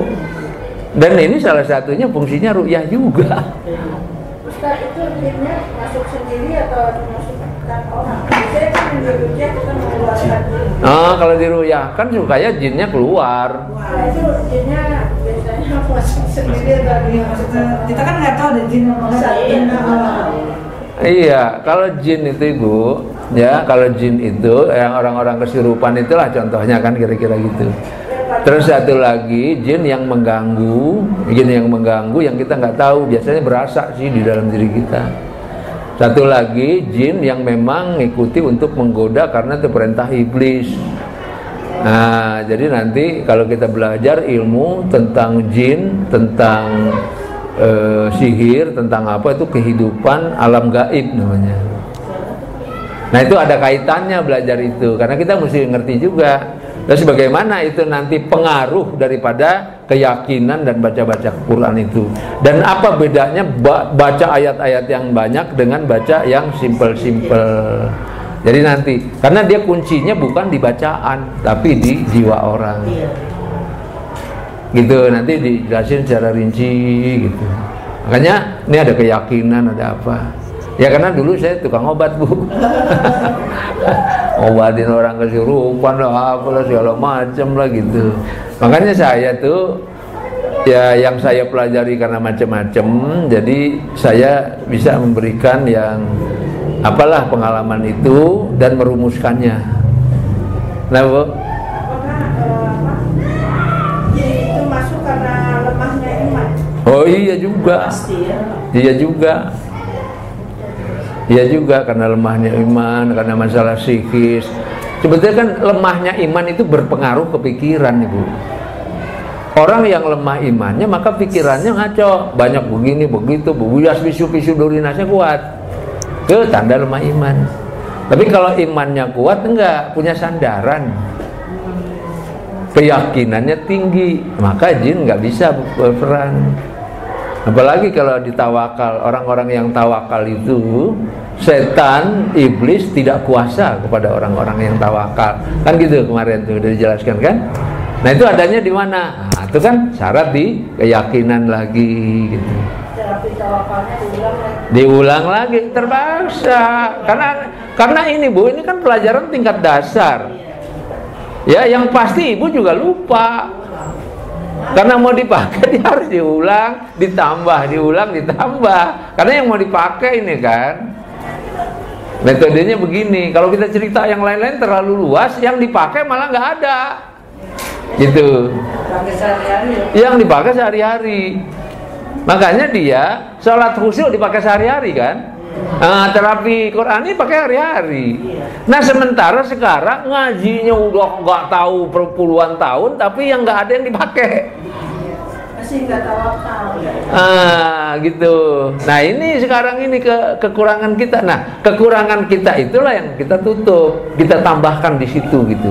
Dan ini salah satunya fungsinya ruqyah juga. Ustaz, itu jinnya masuk sendiri atau dimasukkan orang? Biasanya kan di ruqyah kita mengeluarkan jin. Kalau di ruqyah kan supaya jinnya keluar. Nah itu jinnya biasanya masuk sendiri atau dimasukkan? Kita kan nggak tahu deh jin Iya, kalau jin itu ibu, ya kalau jin itu yang orang-orang kesurupan itulah contohnya kan kira-kira gitu. Terus satu lagi jin yang mengganggu yang kita nggak tahu, biasanya berasa sih di dalam diri kita. Satu lagi jin yang memang mengikuti untuk menggoda karena itu perintah iblis. Nah, jadi nanti kalau kita belajar ilmu tentang jin, tentang sihir, tentang apa itu kehidupan alam gaib namanya. Nah itu ada kaitannya belajar itu, karena kita mesti ngerti juga. Terus bagaimana itu nanti pengaruh daripada keyakinan dan baca-baca Quran itu. Dan apa bedanya baca ayat-ayat yang banyak dengan baca yang simple-simple. Jadi nanti, karena dia kuncinya bukan di bacaan, tapi di jiwa orang. Gitu, nanti dijelasin secara rinci gitu. Makanya ini ada keyakinan, ada apa. Ya karena dulu saya tukang obat, Bu. Obatin orang kesurupan lah, apalah segala macam lah gitu. Makanya saya tuh ya yang saya pelajari karena macam-macam, jadi saya bisa memberikan yang apalah pengalaman itu dan merumuskannya. Nah, Bu. Jadi itu masuk karena lemahnya iman. Oh iya juga. Pasti ya. Iya juga. Iya juga karena lemahnya iman, karena masalah psikis. Sebetulnya kan lemahnya iman itu berpengaruh ke pikiran, Ibu. Orang yang lemah imannya maka pikirannya ngaco, banyak begini begitu, buyas pisu-pisu durinasnya kuat. Itu tanda lemah iman. Tapi kalau imannya kuat enggak, punya sandaran, keyakinannya tinggi, maka jin nggak bisa berperan. Apalagi kalau ditawakal, orang-orang yang tawakal itu setan, iblis tidak kuasa kepada orang-orang yang tawakal. Kan gitu kemarin tuh udah dijelaskan kan? Nah itu adanya di mana? Nah, itu kan syarat di keyakinan lagi gitu. Terapi tawakalnya Diulang lagi terpaksa. Karena ini Bu, ini kan pelajaran tingkat dasar. Ya, yang pasti Ibu juga lupa. Karena mau dipakai dia harus diulang, ditambah, diulang, ditambah. Karena yang mau dipakai ini kan metodenya begini. Kalau kita cerita yang lain-lain terlalu luas, yang dipakai malah nggak ada. Gitu. Pakai sehari-hari ya. Yang dipakai sehari-hari. Makanya dia sholat khusyuk dipakai sehari-hari kan. Nah, terapi Quran ini pakai hari-hari. Nah sementara sekarang ngajinya udah nggak tahu puluhan tahun, tapi yang nggak ada yang dipakai. masih nggak tawakal. Gitu. Nah ini sekarang ini kekurangan kita. Nah kekurangan kita itulah yang kita tutup, kita tambahkan di situ gitu.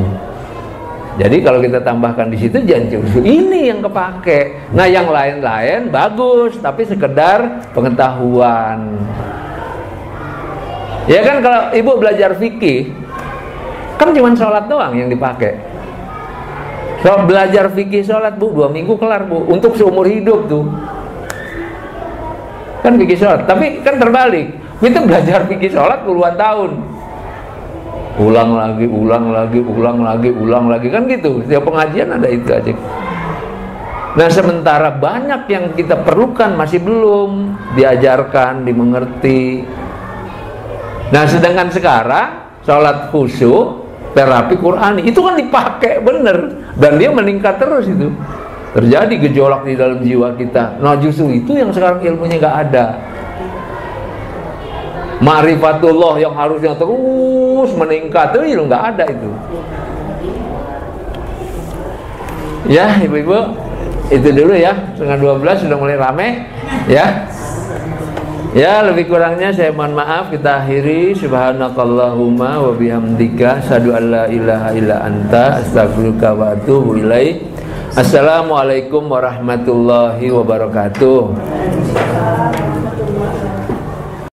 Jadi kalau kita tambahkan di situ jangan justru ini yang kepake. Nah yang lain-lain bagus, tapi sekedar pengetahuan. Ya kan kalau ibu belajar fikih, kan cuma sholat doang yang dipakai. So, belajar fikih sholat Bu, 2 minggu kelar Bu, untuk seumur hidup tuh. Kan fikih sholat, tapi kan terbalik. Kita belajar fikih sholat puluhan tahun. Ulang lagi, ulang lagi, ulang lagi, ulang lagi, kan gitu. Setiap pengajian ada itu aja. Nah sementara banyak yang kita perlukan masih belum diajarkan, dimengerti. Nah sedangkan sekarang sholat khusyuk, terapi Qur'ani itu kan dipakai bener dan dia meningkat terus itu. Terjadi gejolak di dalam jiwa kita. Nah justru itu yang sekarang ilmunya nggak ada. Ma'rifatullah yang harusnya terus meningkat itu nggak ada itu. Ya ibu-ibu, itu dulu ya. 11:30 sudah mulai rame ya. Ya lebih kurangnya saya mohon maaf. Kita akhiri. Subhanakallahumma wa bihamdika asyhadu an la ilaha illa anta astaghfiruka wa atubu ilaik. Assalamualaikum warahmatullahi wabarakatuh.